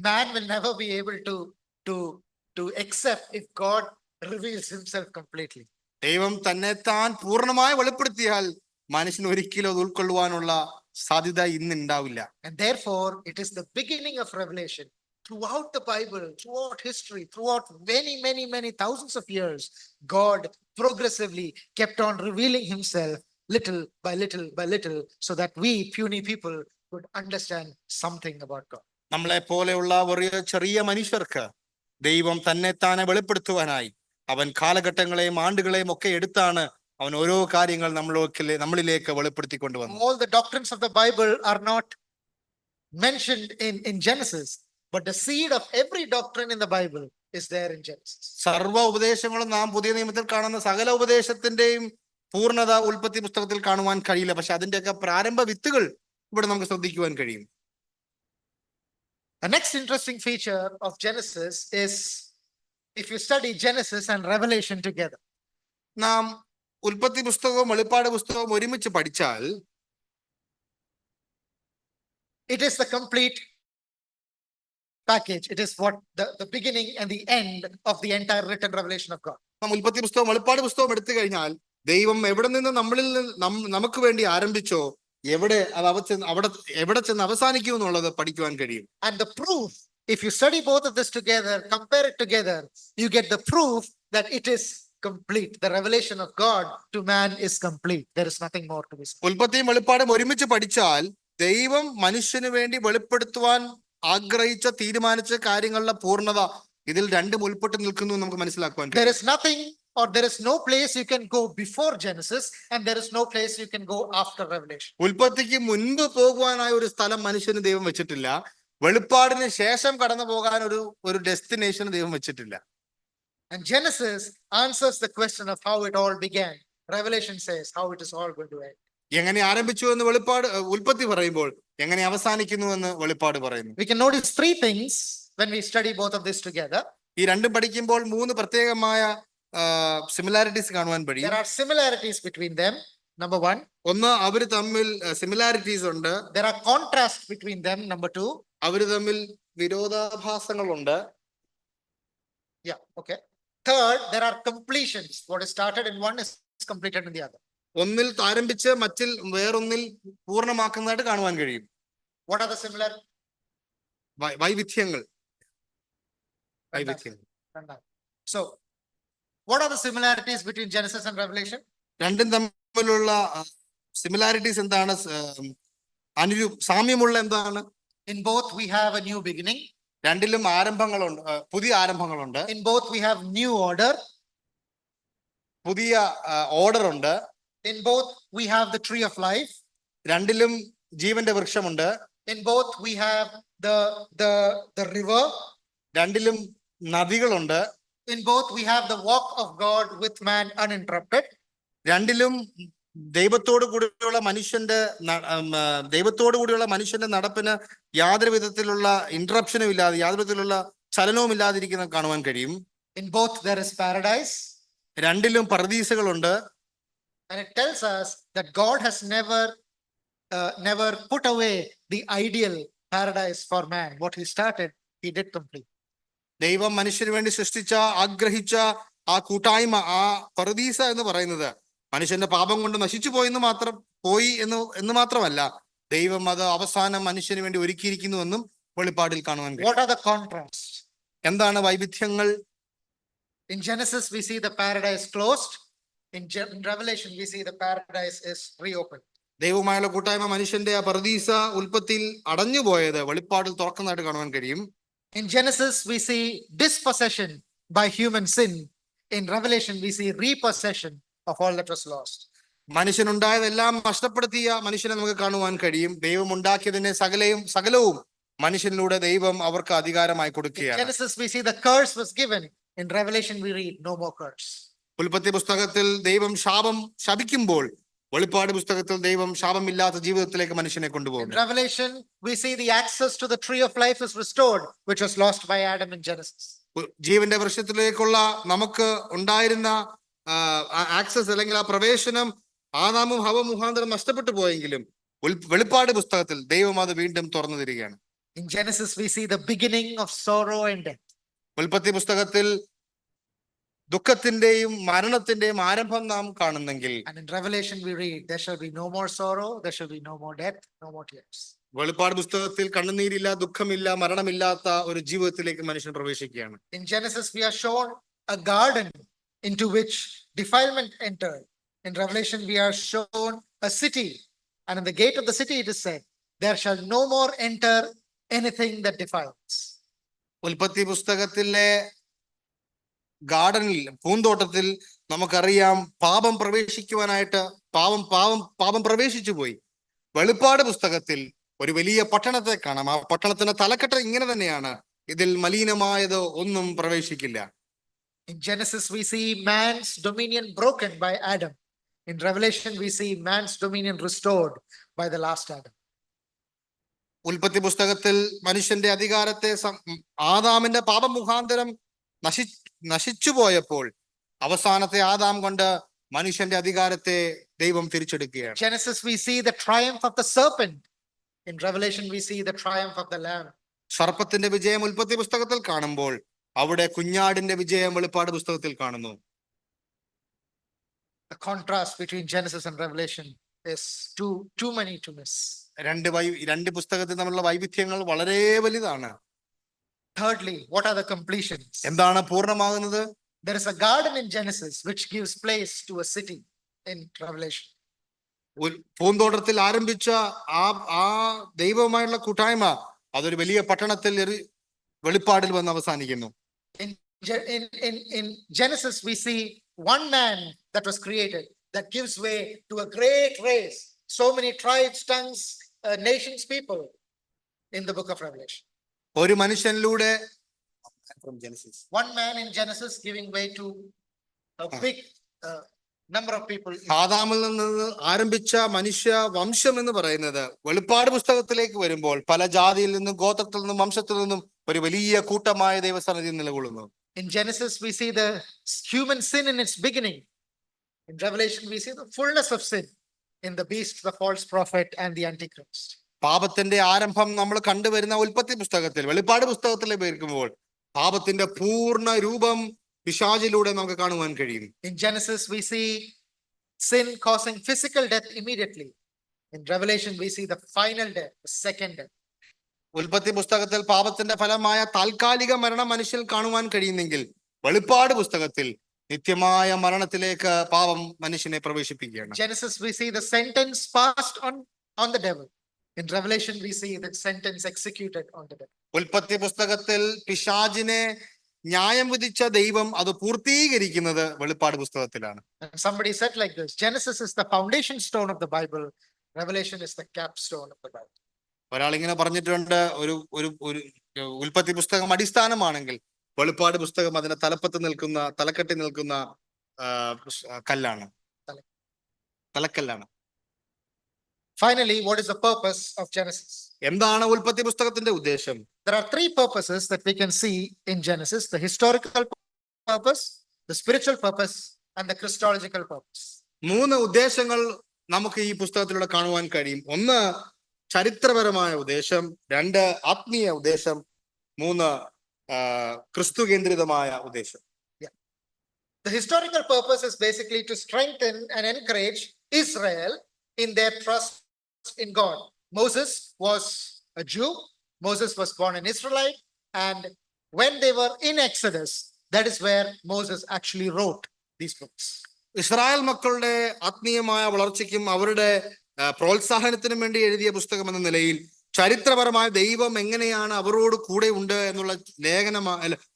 Man will never be able to accept if God reveals himself completely. ദൈവം തന്നെ താൻ പൂർണ്ണമായി വെളിപ്പെടുത്തിയാൽ മനുഷ്യന് ഒരിക്കലും അത് ഉൾക്കൊള്ളുവാനുള്ള സാധ്യത ഇന്ന് ഉണ്ടാവില്ല. And therefore, it is the beginning of revelation. Throughout the Bible, throughout history, throughout many thousands of years, God progressively kept on revealing himself little by little, so that we puny people could understand something about God. നമ്മളെ പോലെയുള്ള ചെറിയ മനുഷ്യർക്ക് ദൈവം തന്നെ താനെ വെളിപ്പെടുത്തുവാനായി അവൻ കാലഘട്ടങ്ങളെയും ആണ്ടുകളെയും ഒക്കെ എടുത്താണ് അവൻ ഓരോ കാര്യങ്ങൾ നമ്മളിലേക്ക് വെളിപ്പെടുത്തിക്കൊണ്ടുവന്നു. All the doctrines of the Bible are not mentioned in Genesis, but the seed of every doctrine in the Bible is there in Genesis. സർവ്വ ഉപദേശങ്ങളും നാം പുതിയ നിയമത്തിൽ കാണുന്ന സകല ഉപദേശത്തിന്റെയും പൂർണ്ണത ഉൽപ്പത്തി പുസ്തകത്തിൽ കാണുവാൻ കഴിയില്ല. പക്ഷെ അതിന്റെയൊക്കെ പ്രാരംഭ വിത്തുകൾ ഇവിടെ നമുക്ക് ശ്രദ്ധിക്കുവാൻ കഴിയും. The next interesting feature of Genesis is, if you study Genesis and Revelation together, നാം ഉൽപ്പത്തി പുസ്തകവും വെളിപ്പാട് പുസ്തകവും ഒരുമിച്ച് പഠിച്ചാൽ it is the complete package. It is what the beginning and the end of the entire written revelation of God. നാം ഉൽപ്പത്തി പുസ്തകവും വെളിപ്പാട് പുസ്തകവും എടുത്തു കഴിഞ്ഞാൽ ദൈവം എവിടെ നിന്ന് നമുക്ക് വേണ്ടി ആരംഭിച്ചോ എവിടെ ചെന്ന് അവസാനിക്കും എന്നുള്ളത് പഠിക്കുവാൻ കഴിയും. And the proof, if you study both of this together, compare it together, you get the proof that it is complete. The revelation of God to man is complete. There is nothing more to be said. ഉൽപ്പത്തിയും വെളിപ്പാടും ഒരുമിച്ച് പഠിച്ചാൽ ദൈവം മനുഷ്യന് വേണ്ടി വെളിപ്പെടുത്തുവാൻ ആഗ്രഹിച്ച തീരുമാനിച്ച കാര്യങ്ങളുടെ പൂർണ്ണത ഇതിൽ രണ്ടും ഉൾപ്പെട്ട് നിൽക്കുന്നു നമുക്ക് മനസ്സിലാക്കുവാൻ കഴിയും. There is nothing, or there is no place you can go before Genesis, and there is no place you can go after Revelation. ഉൽപ്പത്തിക്ക് മുൻപ് പോകുവാനായ ഒരു സ്ഥലം മനുഷ്യന് ദൈവം വെച്ചിട്ടില്ല. വെളിപ്പാടിന് ശേഷം കടന്നു പോകാൻ ഒരു ഡെസ്റ്റിനേഷൻ ദൈവം വെച്ചിട്ടില്ല. And Genesis answers the question of how it all began. Revelation says how it is all going to end. എങ്ങനെ ആരംഭിച്ചു എന്ന് ഉൽപ്പത്തി പറയുമ്പോൾ എങ്ങനെ അവസാനിക്കുന്നു എന്ന് വെളിപ്പാട് പറയുന്നു. We can notice three things when we study both of this together. ഈ രണ്ടും പഠിക്കുമ്പോൾ മൂന്ന് പ്രത്യേകമായ സിമിലാരിറ്റീസ് കാണുവാൻ കഴിയും. There are similarities between them. Number one. ഒന്ന്, അവര് തമ്മിൽ സിമിലാരിറ്റീസ് ഉണ്ട്. There are contrasts between them. Number two. അവര് തമ്മിൽ വിരോധാഭാസങ്ങളുണ്ട്. Yeah, okay. Third, there are completions. What is started in one is completed in the other. ഒന്നിൽ ആരംഭിച്ച് വേറൊന്നിൽ പൂർണ്ണമാക്കുന്നതായിട്ട് കാണുവാൻ കഴിയും. What are the similar? വൈവിധ്യങ്ങൾ. So, what are the similarities between Genesis and Revelation? രണ്ടും തമ്മിലുള്ള similarities എന്താണ്? സാമ്യമുള്ള എന്താണ്? In both we have a new beginning. രണ്ടിലും ആരംഭങ്ങളുണ്ട്, പുതിയ ആരംഭങ്ങളുണ്ട്. In both we have new order. പുതിയ ഓർഡർ ഉണ്ട്. In both we have the tree of life. രണ്ടിലും ജീവന്റെ വൃക്ഷമുണ്ട്. In both we have the river. രണ്ടിലും നദികളുണ്ട്. In both we have the walk of God with man uninterrupted. രണ്ടിലും ദൈവത്തോടു കൂടിയുള്ള മനുഷ്യന്റെ നടപ്പിന് യാതൊരു വിധത്തിലുള്ള ഇന്ററപ്ഷനും ഇല്ലാതെ, യാതൊരു വിധത്തിലുള്ള ചലനവും ഇല്ലാതിരിക്കുന്ന കാണുവാൻ കഴിയും. In both there is paradise. രണ്ടിലും പർദീസകളുണ്ട്. And it tells us that God has never put away the ideal paradise for man. What he started, he did complete. ദൈവം മനുഷ്യന് വേണ്ടി സൃഷ്ടിച്ച, ആഗ്രഹിച്ച ആ കൂട്ടായ്മ, ആ പർദീസ എന്ന് പറയുന്നത് മനുഷ്യന്റെ പാപം കൊണ്ട് നശിച്ചു പോയി എന്ന് മാത്രമല്ല, ദൈവം അത് അവസാനം മനുഷ്യന് വേണ്ടി ഒരുക്കിയിരിക്കുന്നുവെന്നും വെളിപ്പാടിൽ കാണുവാൻ കഴിയും. What are the contrasts? എന്താണ് വൈവിധ്യങ്ങൾ? In Genesis, we see the paradise closed. In Revelation, we see the paradise is reopened. ദൈവവുമായുള്ള കൂട്ടായ്മ മനുഷ്യന്റെ ആ പറുദീസ ഉൽപ്പത്തിയിൽ അടഞ്ഞുപോയത് വെളിപ്പാടിൽ തുറക്കുന്നതായിട്ട് കാണുവാൻ കഴിയും. In Genesis, we see dispossession by human sin. In Revelation, we see repossession of all that was lost. മനുഷ്യനുണ്ടായതെല്ലാം നഷ്ടപ്പെടുത്തിയ മനുഷ്യനെ നമുക്ക് കാണുവാൻ കഴിയും. ദൈവം ഉണ്ടാക്കിയതിനെ സകലവും മനുഷ്യനിലൂടെ ദൈവം അവർക്ക് അധികാരമായി In കൊടുക്കുകയാണ്. Genesis, we see the curse was given. In Revelation, we read no more curse. ഉൽപ്പത്തി പുസ്തകത്തിൽ ദൈവം ശാപം ശപിക്കുമ്പോൾ വെളിപ്പാട് പുസ്തകത്തിൽ ദൈവം ശാപമില്ലാത്ത ജീവിതത്തിലേക്ക് മനുഷ്യനെ In കൊണ്ടുപോകുന്നു. Revelation, we see the access to the tree of life is restored, which was lost by Adam in Genesis. ജീവന്റെ വൃക്ഷത്തിലേക്കുള്ള നമുക്ക് ഉണ്ടായിരുന്ന ആക്സസ് അല്ലെങ്കിൽ ആ പ്രവേശനം ആദാമും ഹവ മുഖാന്തരം നഷ്ടപ്പെട്ടു പോയെങ്കിലും വെളിപ്പാട് പുസ്തകത്തിൽ ദൈവം അത് വീണ്ടും തുറന്നു തരികയാണ്. In Genesis, we see the beginning of sorrow and death. ഉൽപ്പത്തി പുസ്തകത്തിൽ ദുഃഖത്തിന്റെയും മരണത്തിന്റെയും ആരംഭം നാം കാണുന്നെങ്കിൽ And in Revelation, we read, there shall be no more sorrow, there shall be no more death, no more tears. വെളിപ്പാട് പുസ്തകത്തിൽ കണ്ണുനീരില്ല, ദുഃഖമില്ല, മരണമില്ലാത്ത ഒരു ജീവിതത്തിലേക്ക് മനുഷ്യൻ പ്രവേശിക്കുകയാണ്. In Genesis, we are shown a garden into which defilement entered. In Revelation, we are shown a city. And in the gate of the city, it is said, there shall no more enter anything that defiles. ഉൽപ്പത്തി പുസ്തകത്തിലെ ഗാർഡനിൽ, പൂന്തോട്ടത്തിൽ നമുക്കറിയാം പാപം പ്രവേശിക്കുവാനായിട്ട് പാപം പ്രവേശിച്ചു പോയി. വെളിപ്പാട് പുസ്തകത്തിൽ ഒരു വലിയ പട്ടണത്തെ കാണാം. ആ പട്ടണത്തിന്റെ തലക്കെട്ട് ഇങ്ങനെ തന്നെയാണ്, ഇതിൽ മലിനമായത് ഒന്നും പ്രവേശിക്കില്ല. In Genesis, we see man's dominion broken by Adam. In Revelation, we see man's dominion restored by the last Adam. ഉൽപ്പത്തി പുസ്തകത്തിൽ മനുഷ്യന്റെ അധികാരത്തെ ആദാമിന്റെ പാപം മുഖാന്തരം നശിച്ചു പോയപ്പോൾ അവസാനത്തെ ആദാം കൊണ്ട് മനുഷ്യന്റെ അധികാരത്തെ ദൈവം തിരിച്ചെടുക്കുകയാണ്. Genesis, we see the triumph of the serpent. In Revelation, we see the triumph of the lamb. സർപ്പത്തിന്റെ വിജയം ഉൽപ്പത്തി പുസ്തകത്തിൽ കാണുമ്പോൾ അവിടെ കുഞ്ഞാടിന്റെ വിജയം വെളിപ്പാട് പുസ്തകത്തിൽ കാണുന്നു. The contrast between Genesis and Revelation is too many to miss. രണ്ട് പുസ്തകത്തിൽ തമ്മിലുള്ള വൈവിധ്യങ്ങൾ വളരെ വലുതാണ്. Thirdly, what are the completions? എന്താണ് പൂർണ്ണമാകുന്നത്? There is a garden in Genesis which gives place to a city in Revelation. പൂന്തോട്ടത്തിൽ ആരംഭിച്ച ആ ദൈവവുമായുള്ള കൂട്ടായ്മ അതൊരു വലിയ പട്ടണത്തിൽ വെളിപ്പാടിൽ വന്ന് അവസാനിക്കുന്നു. In Genesis, we see one man that was created that gives way to a great race. So many tribes, tongues, nations, people in the book of Revelation. ഒരു മനുഷ്യനിലൂടെ One man in Genesis giving way to a big number of people. ആദാമിൽ നിന്ന് ആരംഭിച്ച മനുഷ്യ വംശം എന്ന് പറയുന്നത് വെളിപ്പാട് പുസ്തകത്തിലേക്ക് വരുമ്പോൾ പല ജാതിയിൽ നിന്നും, ഗോത്രത്തിൽ നിന്നും, വംശത്തിൽ നിന്നും ഒരു വലിയ കൂട്ടമായ ദൈവസന്നിധി നിലകൊള്ളുന്നു. In Genesis, we see the human sin in its beginning. In Revelation, we see the fullness of sin in the beast, the false prophet, and the Antichrist. പാപത്തിന്റെ ആരംഭം നമ്മൾ കണ്ടുവരുന്ന ഉൽപ്പത്തി പുസ്തകത്തിൽ, വെളിപ്പാട് പുസ്തകത്തിലേക്ക് വരുമ്പോൾ പാപത്തിന്റെ പൂർണ്ണ രൂപം പിശാചിലൂടെ നമുക്ക് കാണുവാൻ കഴിയും. In Genesis, we see sin causing physical death immediately. In Revelation, we see the final death, the second death. ഉൽപ്പത്തി പുസ്തകത്തിൽ പാപത്തിന്റെ ഫലമായ താൽക്കാലിക മരണം മനുഷ്യൻ കാണുവാൻ കഴിയുന്നെങ്കിൽ വെളിപ്പാട് പുസ്തകത്തിൽ നിത്യമായ മരണത്തിലേക്ക് പാപം മനുഷ്യനെ പ്രവേശിപ്പിക്കുകയാണ്. Genesis, we see the sentence passed on the devil. In Revelation, we see the sentence executed on the devil. ഉൽപ്പത്തി പുസ്തകത്തിൽ പിശാചിനെ ന്യായം വിധിച്ച ദൈവം അത് പൂർത്തീകരിക്കുന്നത് വെളിപ്പാട് പുസ്തകത്തിലാണ്. And somebody said like this, Genesis is the foundation stone of the Bible, Revelation is the capstone of the Bible. ഒരാൾ ഇങ്ങനെ പറഞ്ഞിട്ടുണ്ട്, ഒരു ഉൽപ്പത്തി പുസ്തകം അടിസ്ഥാനമാണെങ്കിൽ വെളിപ്പാട് പുസ്തകം അതിന്റെ തലക്കെട്ടി നിൽക്കുന്ന കല്ലാണ്, തലക്കല്ലാണ്. Finally, what is the purpose of Genesis? എന്താണ് ഉൽപ്പത്തി പുസ്തകത്തിന്റെ ഉദ്ദേശം? There are three purposes that we can see in Genesis: the historical purpose, the spiritual purpose, and the Christological purpose. മൂന്ന് ഉദ്ദേശങ്ങൾ നമുക്ക് ഈ പുസ്തകത്തിലൂടെ കാണുവാൻ കഴിയും. ഒന്ന് ചരിത്രപരമായ ഉദ്ദേശം, രണ്ട് ആത്മീയ ഉദ്ദേശം, മൂന്ന് ക്രിസ്തു കേന്ദ്രിതമായ ഉദ്ദേശം. The historical purpose is basically to strengthen and encourage Israel in their trust in God. Moses was a Jew. Moses was born an Israelite. And when they were in Exodus, that is where Moses actually wrote these books. Israel മക്കളുടെ ആത്മീയമായ വളർച്ചയ്ക്കും അവരുടെ പ്രോത്സാഹനത്തിനും വേണ്ടി എഴുതിയ പുസ്തകം എന്ന നിലയിൽ ചരിത്രപരമായ ദൈവം എങ്ങനെയാണ് അവരോട് കൂടെ ഉണ്ട് എന്നുള്ള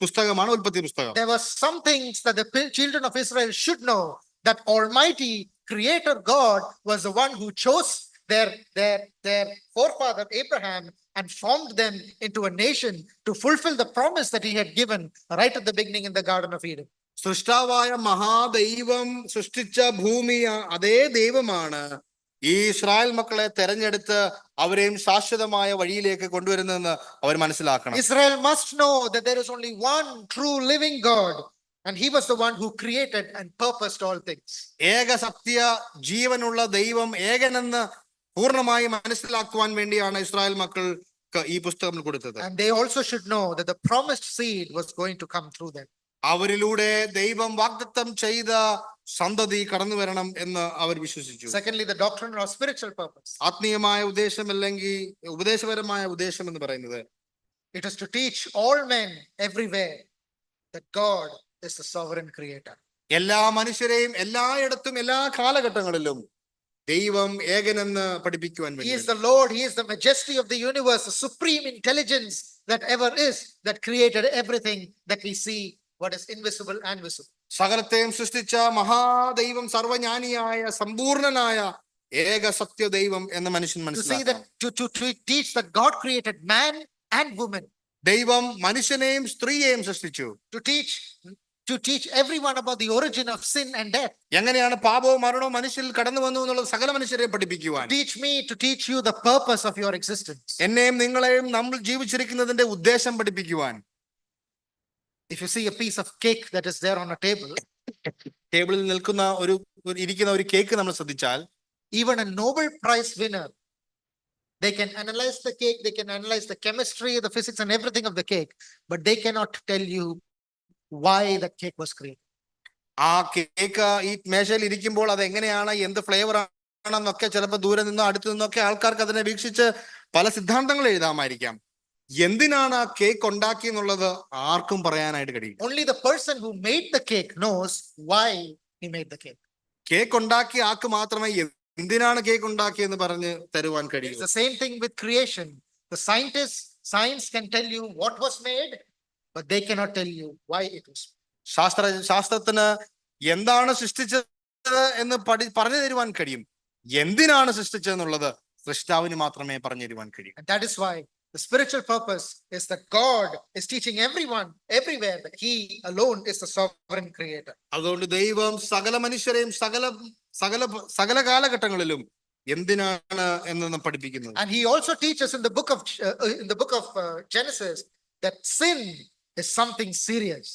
പുസ്തകമാണ് ഉൽപ്പത്തി പുസ്തകം. There were some things that the children of Israel should know, that Almighty Creator God was the one who chose their forefather Abraham and formed them into a nation to fulfill the promise that he had given right at the beginning in the Garden of Eden. സൃഷ്ടാവായ മഹാദൈവം സൃഷ്ടിച്ച ഭൂമി അതേ ദൈവമാണ് ഈ Israel മക്കളെ തെരഞ്ഞെടുത്ത് അവരെയും ശാശ്വതമായ വഴിയിലേക്ക് കൊണ്ടുവരുന്നതെന്ന് അവർ മനസ്സിലാക്കണം. Israel must know that there is only one true living God, and he was the one who created and purposed all things. ഏക സത്യ ജീവനുള്ള ദൈവം ഏകനെന്ന് പൂർണ്ണമായി മനസ്സിലാക്കുവാൻ വേണ്ടിയാണ് ഇസ്രായേൽ മക്കൾക്ക് ഈ പുസ്തകം കൊടുത്തത്. And they also should know that the promised seed was going to come through them. അവരിലൂടെ ദൈവം വാഗ്ദത്തം ചെയ്ത സന്തതി കടന്നു വരണം എന്ന് അവർ വിശ്വസിച്ചു. Secondly, the doctrine or spiritual purpose. ആത്മീയമായ ഉദ്ദേശം അല്ലെങ്കിൽ ഉപദേശപരമായ ഉദ്ദേശം എന്ന് പറയുന്നത്, it is to teach all men everywhere that God is the sovereign creator. എല്ലാ മനുഷ്യരെയും എല്ലായിടത്തും എല്ലാ കാലഘട്ടങ്ങളിലും ദൈവം ഏകനെന്ന് പഠിപ്പിക്കുവാൻ He വേണ്ടി. is the Lord, he is the majesty of the universe, the supreme intelligence that ever is, that created everything that we see, what is invisible and visible. സകലത്തെയും സൃഷ്ടിച്ച മഹാദൈവം, സർവജ്ഞാനിയായ സമ്പൂർണനായ ഏക സത്യ ദൈവം എന്ന് മനുഷ്യൻ To see മനസ്സിലാക്കണം. that, to teach that God created man and woman, ദൈവം മനുഷ്യനെയും സ്ത്രീയെയും സൃഷ്ടിച്ചു. to teach everyone about the origin of sin and death. എങ്ങനെയാണ് പാപവും മരണവും മനുഷ്യരിൽ കടന്നു വന്നു എന്നുള്ളത് സകല മനുഷ്യരെ പഠിപ്പിക്കുവാൻ. Teach me to teach you the purpose of your existence. എന്നെയും നിങ്ങളെയും നമ്മൾ ജീവിച്ചിരിക്കുന്നതിന്റെ ഉദ്ദേശം പഠിപ്പിക്കുവാൻ. If you see a piece of cake that is there on a table, ടേബിളിൽ നിൽക്കുന്ന ഇരിക്കുന്ന ഒരു കേക്ക് നമ്മൾ ശ്രദ്ധിച്ചാൽ, even a Nobel Prize winner, they can analyze the cake, they can analyze the chemistry, the physics and everything of the cake, but they cannot tell you why the cake was created. ആ cake ഈ മേശയിൽ ഇരിക്കുമ്പോൾ അത് എങ്ങനെയാണ്, എന്ത് flavour ആണെന്നൊക്കെ ചിലപ്പോൾ ദൂരെ നിന്നോ അടുത്തു നിന്നൊക്കെ ആൾക്കാർക്ക് അതിനെ വീക്ഷിച്ച് പല സിദ്ധാന്തങ്ങൾ എഴുതാമായിരിക്കാം. എന്തിനാണ് ആ കേക്ക് ഉണ്ടാക്കി എന്നുള്ളത് ആർക്കും പറയാനായിട്ട് കഴിയും. Only the person who made the cake knows why he made the cake. Cake ഉണ്ടാക്കിയ ആൾക്ക് മാത്രമേ എന്തിനാണ് കേക്ക് ഉണ്ടാക്കിയെന്ന് പറഞ്ഞ് തരുവാൻ കഴിയും. It's the same thing with creation. The science can tell you what was made, but they cannot tell you why it was. ശാസ്ത്രത്തിന് എന്താണ് സൃഷ്ടിച്ചത് എന്ന് പറഞ്ഞു തരുവാൻ കഴിയും. എന്തിനാണ് സൃഷ്ടിച്ചതെന്നുള്ളത് സൃഷ്ടാവിന് മാത്രമേ പറഞ്ഞു തരുവാൻ കഴിയൂ. And that is why the spiritual purpose is that God is teaching everyone everywhere that he alone is the sovereign creator. അതുകൊണ്ട് ദൈവം സകല മനുഷ്യരെയും സകല കാലഘട്ടങ്ങളിലും എന്തിനാണ് എന്ന് പഠിപ്പിക്കുന്നത്. And he also teaches in the book of Genesis that sin is something serious.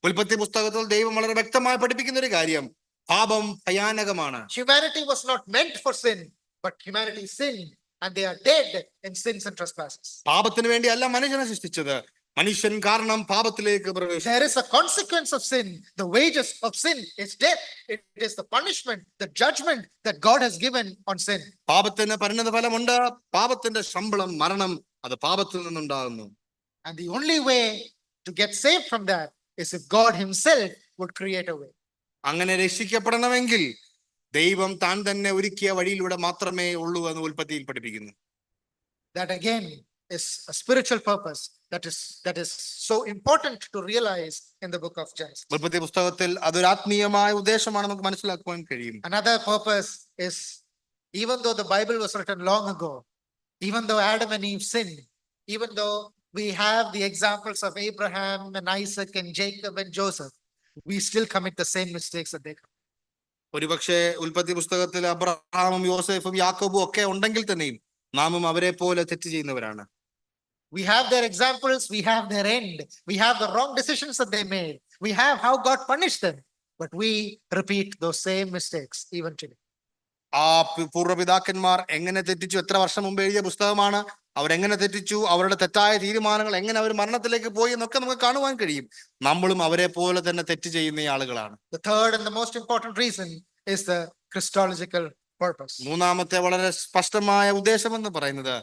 ഉൽപ്പത്തി പുസ്തകത്തിൽ ദൈവം വളരെ വ്യക്തമായി പഠിപ്പിക്കുന്ന ഒരു കാര്യം, പാപം ഭയാനകമാണ്. Humanity was not meant for sin, but humanity sinned and they are dead in sins and trespasses. പാപത്തിന് വേണ്ടി അല്ല മനുഷ്യനെ സൃഷ്ടിച്ചത്, മനുഷ്യൻ കാരണം പാപത്തിലേക്ക് പ്രവേശിച്ചു. There is a consequence of sin. The wages of sin is death. It is the punishment, the judgment that God has given on sin. പാപത്തിന് പരിണത ഫലമുണ്ട്. പാപത്തിന്റെ ശമ്പളം മരണം. അത് പാപത്തിൽ നിന്നുണ്ടാകുന്നു. And the only way to get saved from that is if God himself would create a way. അങ്ങനെ രക്ഷിക്കപ്പെടണമെങ്കിൽ ദൈവം താൻ തന്നെ ഒരുക്കിയ വഴിയിലൂടെ മാത്രമേ ഉള്ളൂ എന്ന് ഉൽപ്പത്തിയിൽ പഠിപ്പിക്കുന്നു. That again is a spiritual purpose that is so important to realize in the book of Genesis. ഉൽപ്പത്തി പുസ്തകത്തിൽ അതൊരു ആത്മീയമായ ഉദ്ദേശമാണ് നമുക്ക് മനസ്സിലാക്കുവാൻ കഴിയും. Another purpose is, even though the Bible was written long ago, even though Adam and Eve sinned, even though we have the examples of Abraham and Isaac and Jacob and Joseph, we still commit the same mistakes that they commit. ഒരുപക്ഷെ ഉൽപ്പത്തി പുസ്തകത്തിൽ അബ്രഹാമും യോസേഫും യാക്കോബും ഒക്കെ ഉണ്ടെങ്കിൽ തന്നെയും നാമും അവരെ പോലെ തെറ്റ് ചെയ്യുന്നവരാണ്. We have their examples, we have their end, we have the wrong decisions that they made, we have how God punished them, but we repeat those same mistakes even today. ആ പൂർവ്വപിതാക്കന്മാർ എങ്ങനെ തെറ്റിച്ചു, എത്ര വർഷം മുമ്പ് എഴുതിയ പുസ്തകമാണ്, അവരെങ്ങനെ തെറ്റിച്ചു, അവരുടെ തെറ്റായ തീരുമാനങ്ങൾ എങ്ങനെ അവർ മരണത്തിലേക്ക് പോയി എന്നൊക്കെ നമുക്ക് കാണുവാൻ കഴിയും. നമ്മളും അവരെ പോലെ തന്നെ തെറ്റ് ചെയ്യുന്ന ആളുകളാണ്. The third and the most important reason is the Christological purpose. മൂന്നാമത്തെ വളരെ സ്പഷ്ടമായ ഉദ്ദേശം എന്ന് പറയുന്നത്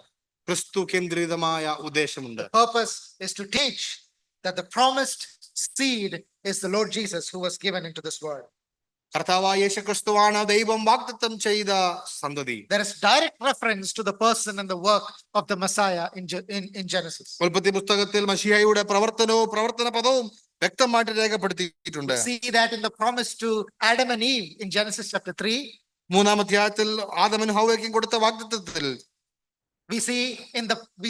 ക്രിസ്തു കേന്ദ്രിതമായ ഉദ്ദേശമുണ്ട്. The purpose is to teach that the promised seed is the Lord Jesus who was given into this world. കർത്താവായ യേശു ക്രിസ്തുവാണ് ദൈവം വാഗ്ദത്തം ചെയ്ത സന്തതി. There is direct reference to the person and the work of the Messiah in Genesis. ഉൽപ്പത്തി പുസ്തകത്തിൽ മശിഹയുടെ പ്രവർത്തന പദവും വ്യക്തമായിട്ട് രേഖപ്പെടുത്തിയിട്ടുണ്ട്. We see that in the promise to Adam and Eve in Genesis chapter 3. മൂന്നാം അധ്യായത്തിൽ ആദമിനും ഹവ്വയ്ക്കും കൊടുത്ത വാഗ്ദത്തത്തിൽ we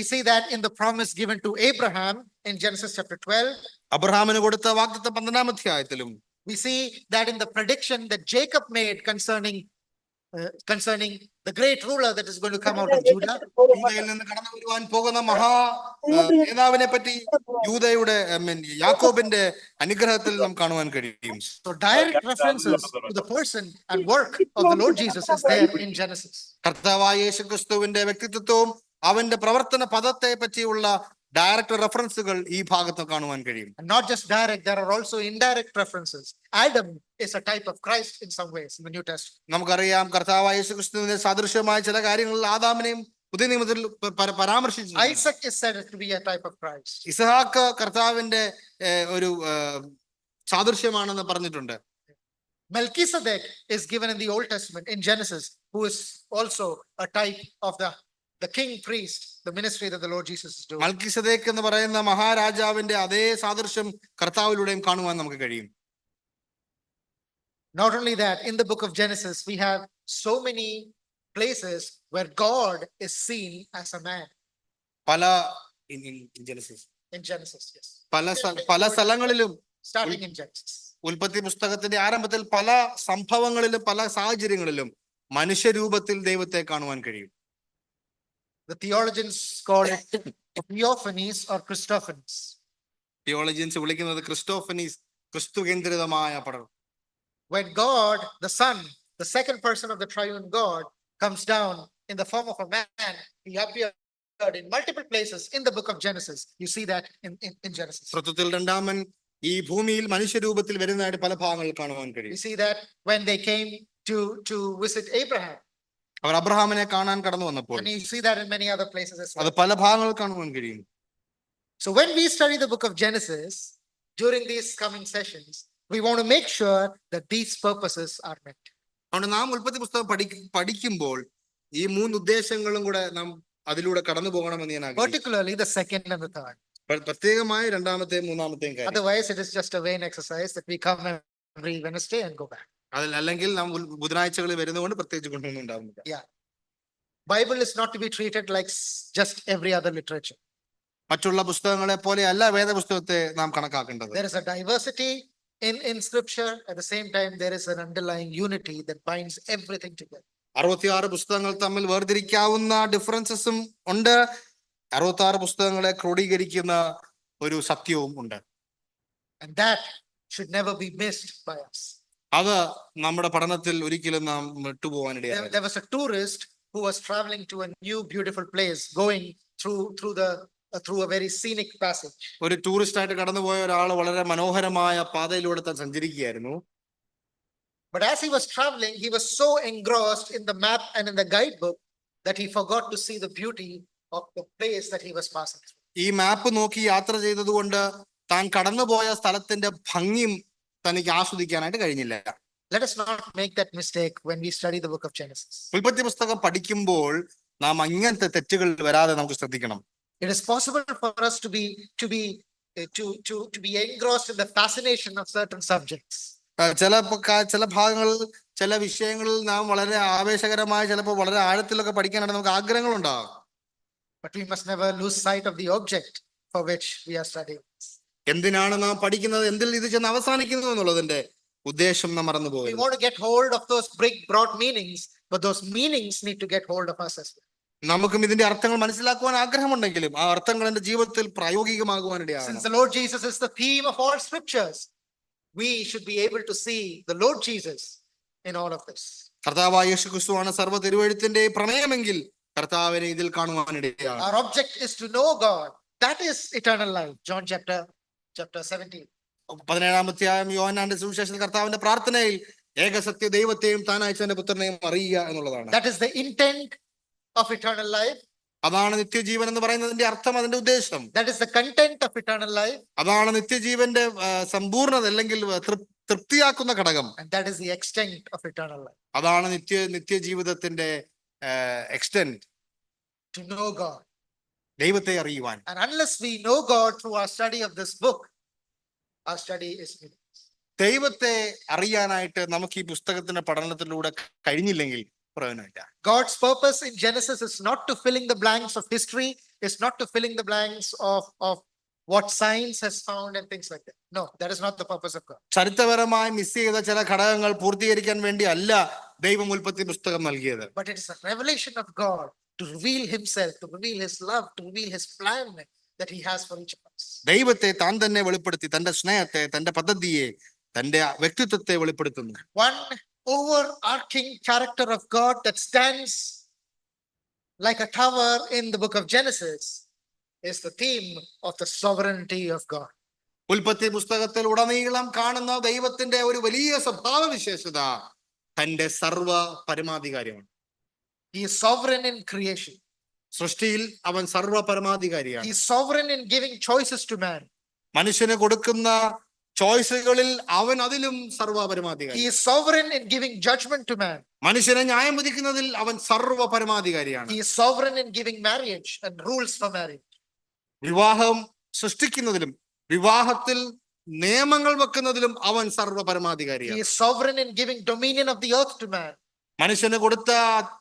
see that in the promise given to Abraham in Genesis chapter 12. അബ്രഹാമിന് കൊടുത്ത വാഗ്ദത്തം 12-ാം അധ്യായത്തിലും we see that in the prediction that Jacob made concerning the great ruler that is going to come out of Judah. യൂദയിൽ നിന്ന് കടന്നു വരുവാൻ പോകുന്ന നേതാവിനെ പറ്റി യൂദയുടെ യാക്കോബിന്റെ അനുഗ്രഹത്തിൽ നാം കാണുവാൻ കഴിയും. So direct references to the person and work of the Lord Jesus is there in Genesis. കർത്താവായ യേശുക്രിസ്തുവിന്റെ വ്യക്തിത്വവും അവന്റെ പ്രവർത്തന പദത്തെ പറ്റിയുള്ള ഡയറക്റ്റ് റെഫറൻസുകൾ ഈ ഭാഗത്ത് കാണുവാൻ കഴിയും. And not just direct, there are also indirect references. Adam is a type of Christ in some ways in the New Testament. നമുക്കറിയാം കർത്താവായ യേശുക്രിസ്തുവിന്റെ സാദൃശ്യമായ ചില കാര്യങ്ങളിൽ ആദാമിനെയും പുതിയ നിയമത്തിൽ പരാമർശിച്ചു. Isaac is said to be a type of Christ. ഇസഹാക്ക് കർത്താവിന്റെ ഒരു സാദൃശ്യമാണെന്ന് പറഞ്ഞിട്ടുണ്ട്. Melchizedek is given in the Old Testament in Genesis, who is also a type of the king priest, the ministry that the Lord Jesus is doing. മൽക്കിസദേക്ക് എന്ന് പറയുന്ന മഹാരാജാവിന്റെ അതേ സാദൃശ്യം കർത്താവിലൂടെയും കാണുവാൻ നമുക്ക് കഴിയും. Not only that, in the book of Genesis we have so many places where God is seen as a man. In Genesis, yes. പല സ്ഥലങ്ങളിലും starting in Genesis. ഉൽപ്പത്തി പുസ്തകത്തിന്റെ ആരംഭത്തിൽ പല സംഭവങ്ങളിലും പല സാഹചര്യങ്ങളിലും മനുഷ്യരൂപത്തിൽ ദൈവത്തെ കാണുവാൻ കഴിയും. The theologians call it theophanies or Christophanies. Theologians വിളിക്കുന്നത് ക്രിസ്റ്റോഫനീസ്, ക്രിസ്തു കേന്ദ്രിതമായ പഠനം. When God, the Son, the second person of the triune God, comes down in the form of a man, he appeared in multiple places in the book of Genesis. You see that in Genesis. സത്യത്തിൽ രണ്ടാമൻ ഈ ഭൂമിയിൽ മനുഷ്യരൂപത്തിൽ വരുന്നതായിട്ട് പല ഭാഗങ്ങളിൽ കാണുവാൻ കഴിയും. You see that when they came to visit Abraham. അവർ അബ്രഹാമിനെ കാണാൻ കടന്നു വന്നപ്പോൾ. And you see that in many other places as well. അത് പല ഭാഗങ്ങളിൽ കാണുവാൻ കഴിയും. So when we study the book of Genesis during these coming sessions, we want to make sure that these purposes are met. അതുകൊണ്ട് നാം ഉൽപ്പത്തി പുസ്തകം പഠിക്കുമ്പോൾ ഈ മൂന്ന് ഉദ്ദേശങ്ങളും കൂടെ നാം അതിലൂടെ കടന്നു പോകണമെന്ന് ഞാൻ ആഗ്രഹിക്കുന്നു. Particularly the second and the third. പ്രത്യേകമായി രണ്ടാമത്തെയും മൂന്നാമത്തെയും കാര്യം. Otherwise it is just a vain exercise that we come every Wednesday and go back. അല്ലെങ്കിൽ നാം ബുധനാഴ്ചകളിൽ വരുന്നതുകൊണ്ട് പ്രത്യേകിച്ച് കൊണ്ടൊന്നും ഉണ്ടാവുന്നില്ല. Yeah. Bible is not to be treated like just every other literature. മറ്റുള്ള പുസ്തകങ്ങളെ പോലെ അല്ല വേദപുസ്തകത്തെ നാം കണക്കാക്കേണ്ടത്. There is a diversity in scripture. At the same time, there is an underlying unity that binds everything together. 66 പുസ്തകങ്ങൾ തമ്മിൽ വേർതിരിക്കാവുന്ന ഡിഫറൻസസും ഉണ്ട്. 66 പുസ്തകങ്ങളെ ക്രോഡീകരിക്കുന്ന ഒരു സത്യവും ഉണ്ട്. And that should never be missed by us. അത് നമ്മുടെ പഠനത്തിൽ ഒരിക്കലും നാം വിട്ടുപോകാനിടയായി. There was a tourist who was traveling to a new beautiful place, going through a very scenic passage. ഒരു ടൂറിസ്റ്റ് ആയിട്ട് കടന്നുപോയ ഒരാൾ വളരെ മനോഹരമായ പാതയിലൂടെ താൻ സഞ്ചരിക്കുകയായിരുന്നു. But as he was traveling, he was so engrossed in the map and in the guidebook that he forgot to see the beauty of the place that he was passing through. ഈ മാപ്പ് നോക്കി യാത്ര ചെയ്തതുകൊണ്ട് താൻ കടന്നുപോയ സ്ഥലത്തിന്റെ ഭംഗിയും തനിക്ക് ആസ്വദിക്കാനായിട്ട് കഴിഞ്ഞില്ല. Let us not make that mistake when we study the book of Genesis. ഉൽപ്പത്തി പുസ്തകം പഠിക്കുമ്പോൾ നാം അങ്ങനത്തെ തെറ്റുകൾ വരാതെ നമുക്ക് ശ്രദ്ധിക്കണം. It is possible for us to be engrossed in the fascination of certain subjects. ചില ഭാഗങ്ങളിൽ ചില വിഷയങ്ങളിൽ നാം വളരെ ആവേശകരമായ ചിലപ്പോൾ വളരെ ആഴത്തിലൊക്കെ പഠിക്കാനായിട്ട് നമുക്ക് ആഗ്രഹങ്ങൾ ഉണ്ടാകും. But we must never lose sight of the object for which we are studying. എന്തിനാണ് നാം പഠിക്കുന്നത്, എന്തിൽ ഇത് ചെന്ന് അവസാനിക്കുന്നു എന്നുള്ളതിന്റെ ഉദ്ദേശം നാം മറന്നുപോയി. We want to get hold of those big broad meanings, but those meanings need to get hold of us as well. നമുക്കും ഇതിന്റെ അർത്ഥങ്ങൾ മനസ്സിലാക്കുവാൻ ആഗ്രഹമുണ്ടെങ്കിലും ആ അർത്ഥങ്ങൾ എന്റെ ജീവിതത്തിൽ പ്രായോഗികമാകുവാൻ ഇടയാകണം. Since the Lord Jesus is the theme of all scriptures, we should be able to see the Lord Jesus in all of this. കർത്താവായ യേശുക്രിസ്തുവാണ് സർവ്വ തിരുവെഴുത്തിന്റെ പ്രമേയമെങ്കിൽ കർത്താവിനെ ഇതിൽ കാണുവാൻ ഇടയാകണം. Our object is to know God. That is eternal life. John chapter 17. 17-ാം അധ്യായം യോഹന്നാന്റെ സുവിശേഷത്തിൽ കർത്താവിന്റെ പ്രാർത്ഥനയിൽ ഏകസത്യ ദൈവത്തെയും താൻ അയച്ചവന്റെ പുത്രനെയും അറിയുക എന്നുള്ളതാണ്. That is the intent of eternal life. അതാണ് നിത്യജീവൻ എന്ന് പറയുന്നതിന്റെ അർത്ഥം, അതിന്റെ ഉദ്ദേശം. That is the content of eternal life. അതാണ് നിത്യജീവന്റെ സമ്പൂർണ്ണത അല്ലെങ്കിൽ തൃപ്തിയാക്കുന്ന ഘടകം. And that is the extent of eternal life. അതാണ് നിത്യജീവിതത്തിന്റെ എക്സ്റ്റെന്റ്. To know God. ദൈവത്തെ അറിയുവാൻ. And unless we know God through our study of this book, our study is meaningless. ദൈവത്തെ അറിയാനായിട്ട് നമുക്ക് ഈ പുസ്തകത്തിന്റെ പഠനത്തിലൂടെ കഴിഞ്ഞില്ലെങ്കിൽ പ്രയോജനമില്ല. God's purpose in Genesis is not to filling the blanks of history, it's not to filling the blanks of what science has found and things like that. No, that is not the purpose of God. ചരിത്രപരമായി miss ചെയ്ത ചില ഘടകങ്ങൾ പൂർത്തീകരിക്കാൻ വേണ്ടി അല്ല ദൈവം ഉൽപ്പത്തി പുസ്തകം നൽകിയത്. But it is a revelation of God to reveal himself, to reveal his love, to reveal his plan that he has for each of us. ദൈവത്തെ താൻ തന്നെ വെളിപ്പെടുത്തി തന്റെ സ്നേഹത്തെ, തന്റെ പദ്ധതിയെ, തന്റെ വ്യക്തിത്വത്തെ വെളിപ്പെടുത്തുന്നു. One overarching character of God that stands like a tower in the book of Genesis is the theme of the sovereignty of God. ഉൽപ്പത്തി പുസ്തകത്തിൽ ഉടനീളം കാണുന്ന ദൈവത്തിന്റെ ഒരു വലിയ സ്വഭാവ വിശേഷത തന്റെ സർവ പരമാധികാരിയാണ്. He is sovereign in creation. സൃഷ്ടിയിൽ അവൻ സർവ പരമാധികാരിയാണ്. He is sovereign in giving choices to man. മനുഷ്യന് കൊടുക്കുന്ന ചോയ്സുകളിൽ അവൻ അതിലും സർവ പരമാധികാരി. He is sovereign in giving judgment to man. മനുഷ്യനെ ന്യായം വിധിക്കുന്നതിൽ അവൻ സർവ പരമാധികാരിയാണ്. He is sovereign in giving marriage and rules for marriage. വിവാഹം സൃഷ്ടിക്കുന്നതിലും വിവാഹത്തിൽ നിയമങ്ങൾ വെക്കുന്നതിലും അവൻ സർവ He പരമാധികാരിയാണ്. is sovereign in giving dominion of the earth to man. മനുഷ്യന് കൊടുത്ത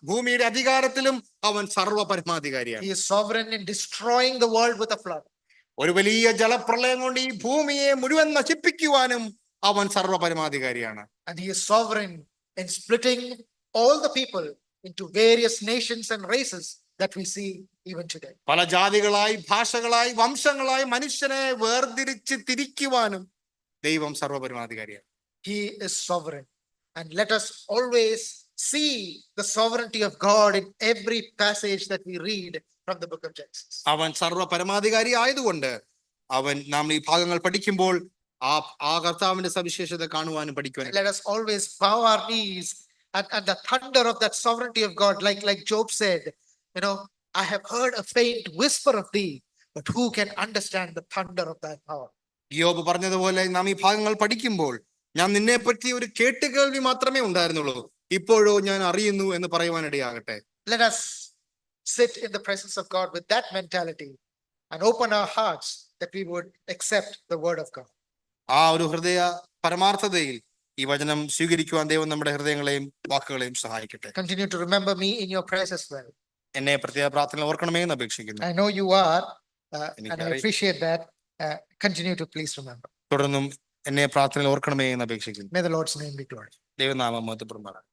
ഭൂമിയുടെ അധികാരത്തിലും അവൻ സർവ പരമാധികാരിയാണ്. He is sovereign in destroying the world with a flood. ഒരു വലിയ ജലപ്രളയം കൊണ്ട് ഈ ഭൂമിയെ മുഴുവൻ നശിപ്പിക്കുവാനും അവൻ സർവ പരമാധികാരിയാണ്. And he is sovereign in splitting all the people into various nations and races that we see even today. പല ജാതികളായി, ഭാഷകളായി, വംശങ്ങളായി മനുഷ്യനെ വേർതിരിച്ച് തിരിക്കുവാനും ദൈവം സർവ പരമാധികാരിയാണ്. He is sovereign. And let us always see the sovereignty of God in every passage that we read from the book of Genesis. അവൻ സർവ പരമാധികാരി ആയതുകൊണ്ട് അവൻ നാം ഈ ഭാഗങ്ങൾ പഠിക്കുമ്പോൾ ആ കർത്താവിന്റെ സവിശേഷത കാണുവാനും പഠിക്കുവാനും. Let us always bow our knees and the thunder of that sovereignty of God, like Job said, I have heard a faint whisper of thee, but who can understand the thunder of thy power? യോബ് പറഞ്ഞതുപോലെ നാം ഈ ഭാഗങ്ങൾ പഠിക്കുമ്പോൾ ഞാൻ നിന്നെ പറ്റി ഒരു കേട്ടുകേൾവി മാത്രമേ ഉണ്ടായിരുന്നുള്ളൂ, ഇപ്പോഴോ ഞാൻ അറിയുന്നു എന്ന് പറയുവാനിടയാകട്ടെ. Let us sit in the presence of God with that mentality and open our hearts that we would accept the word of God. ആ ഒരു ഹൃദയ പരമാർത്ഥതയിൽ ഈ വചനം സ്വീകരിക്കുവാൻ ദൈവം നമ്മുടെ ഹൃദയങ്ങളെയും വാക്കുകളെയും സഹായിക്കട്ടെ. Continue to remember me in your prayers as well. എന്നെ പ്രത്യേക പ്രാർത്ഥന ഓർക്കണമേ എന്ന് അപേക്ഷിക്കുന്നു. I know you are, and I appreciate that. Continue to please remember. തുടർന്നും എന്നെ പ്രാർത്ഥനയിൽ ഓർക്കണമേ എന്ന് അപേക്ഷിക്കുന്നു. May the Lord's name be glorified. ദൈവനാമം മഹത്വപ്പെടുമാറാകട്ടെ.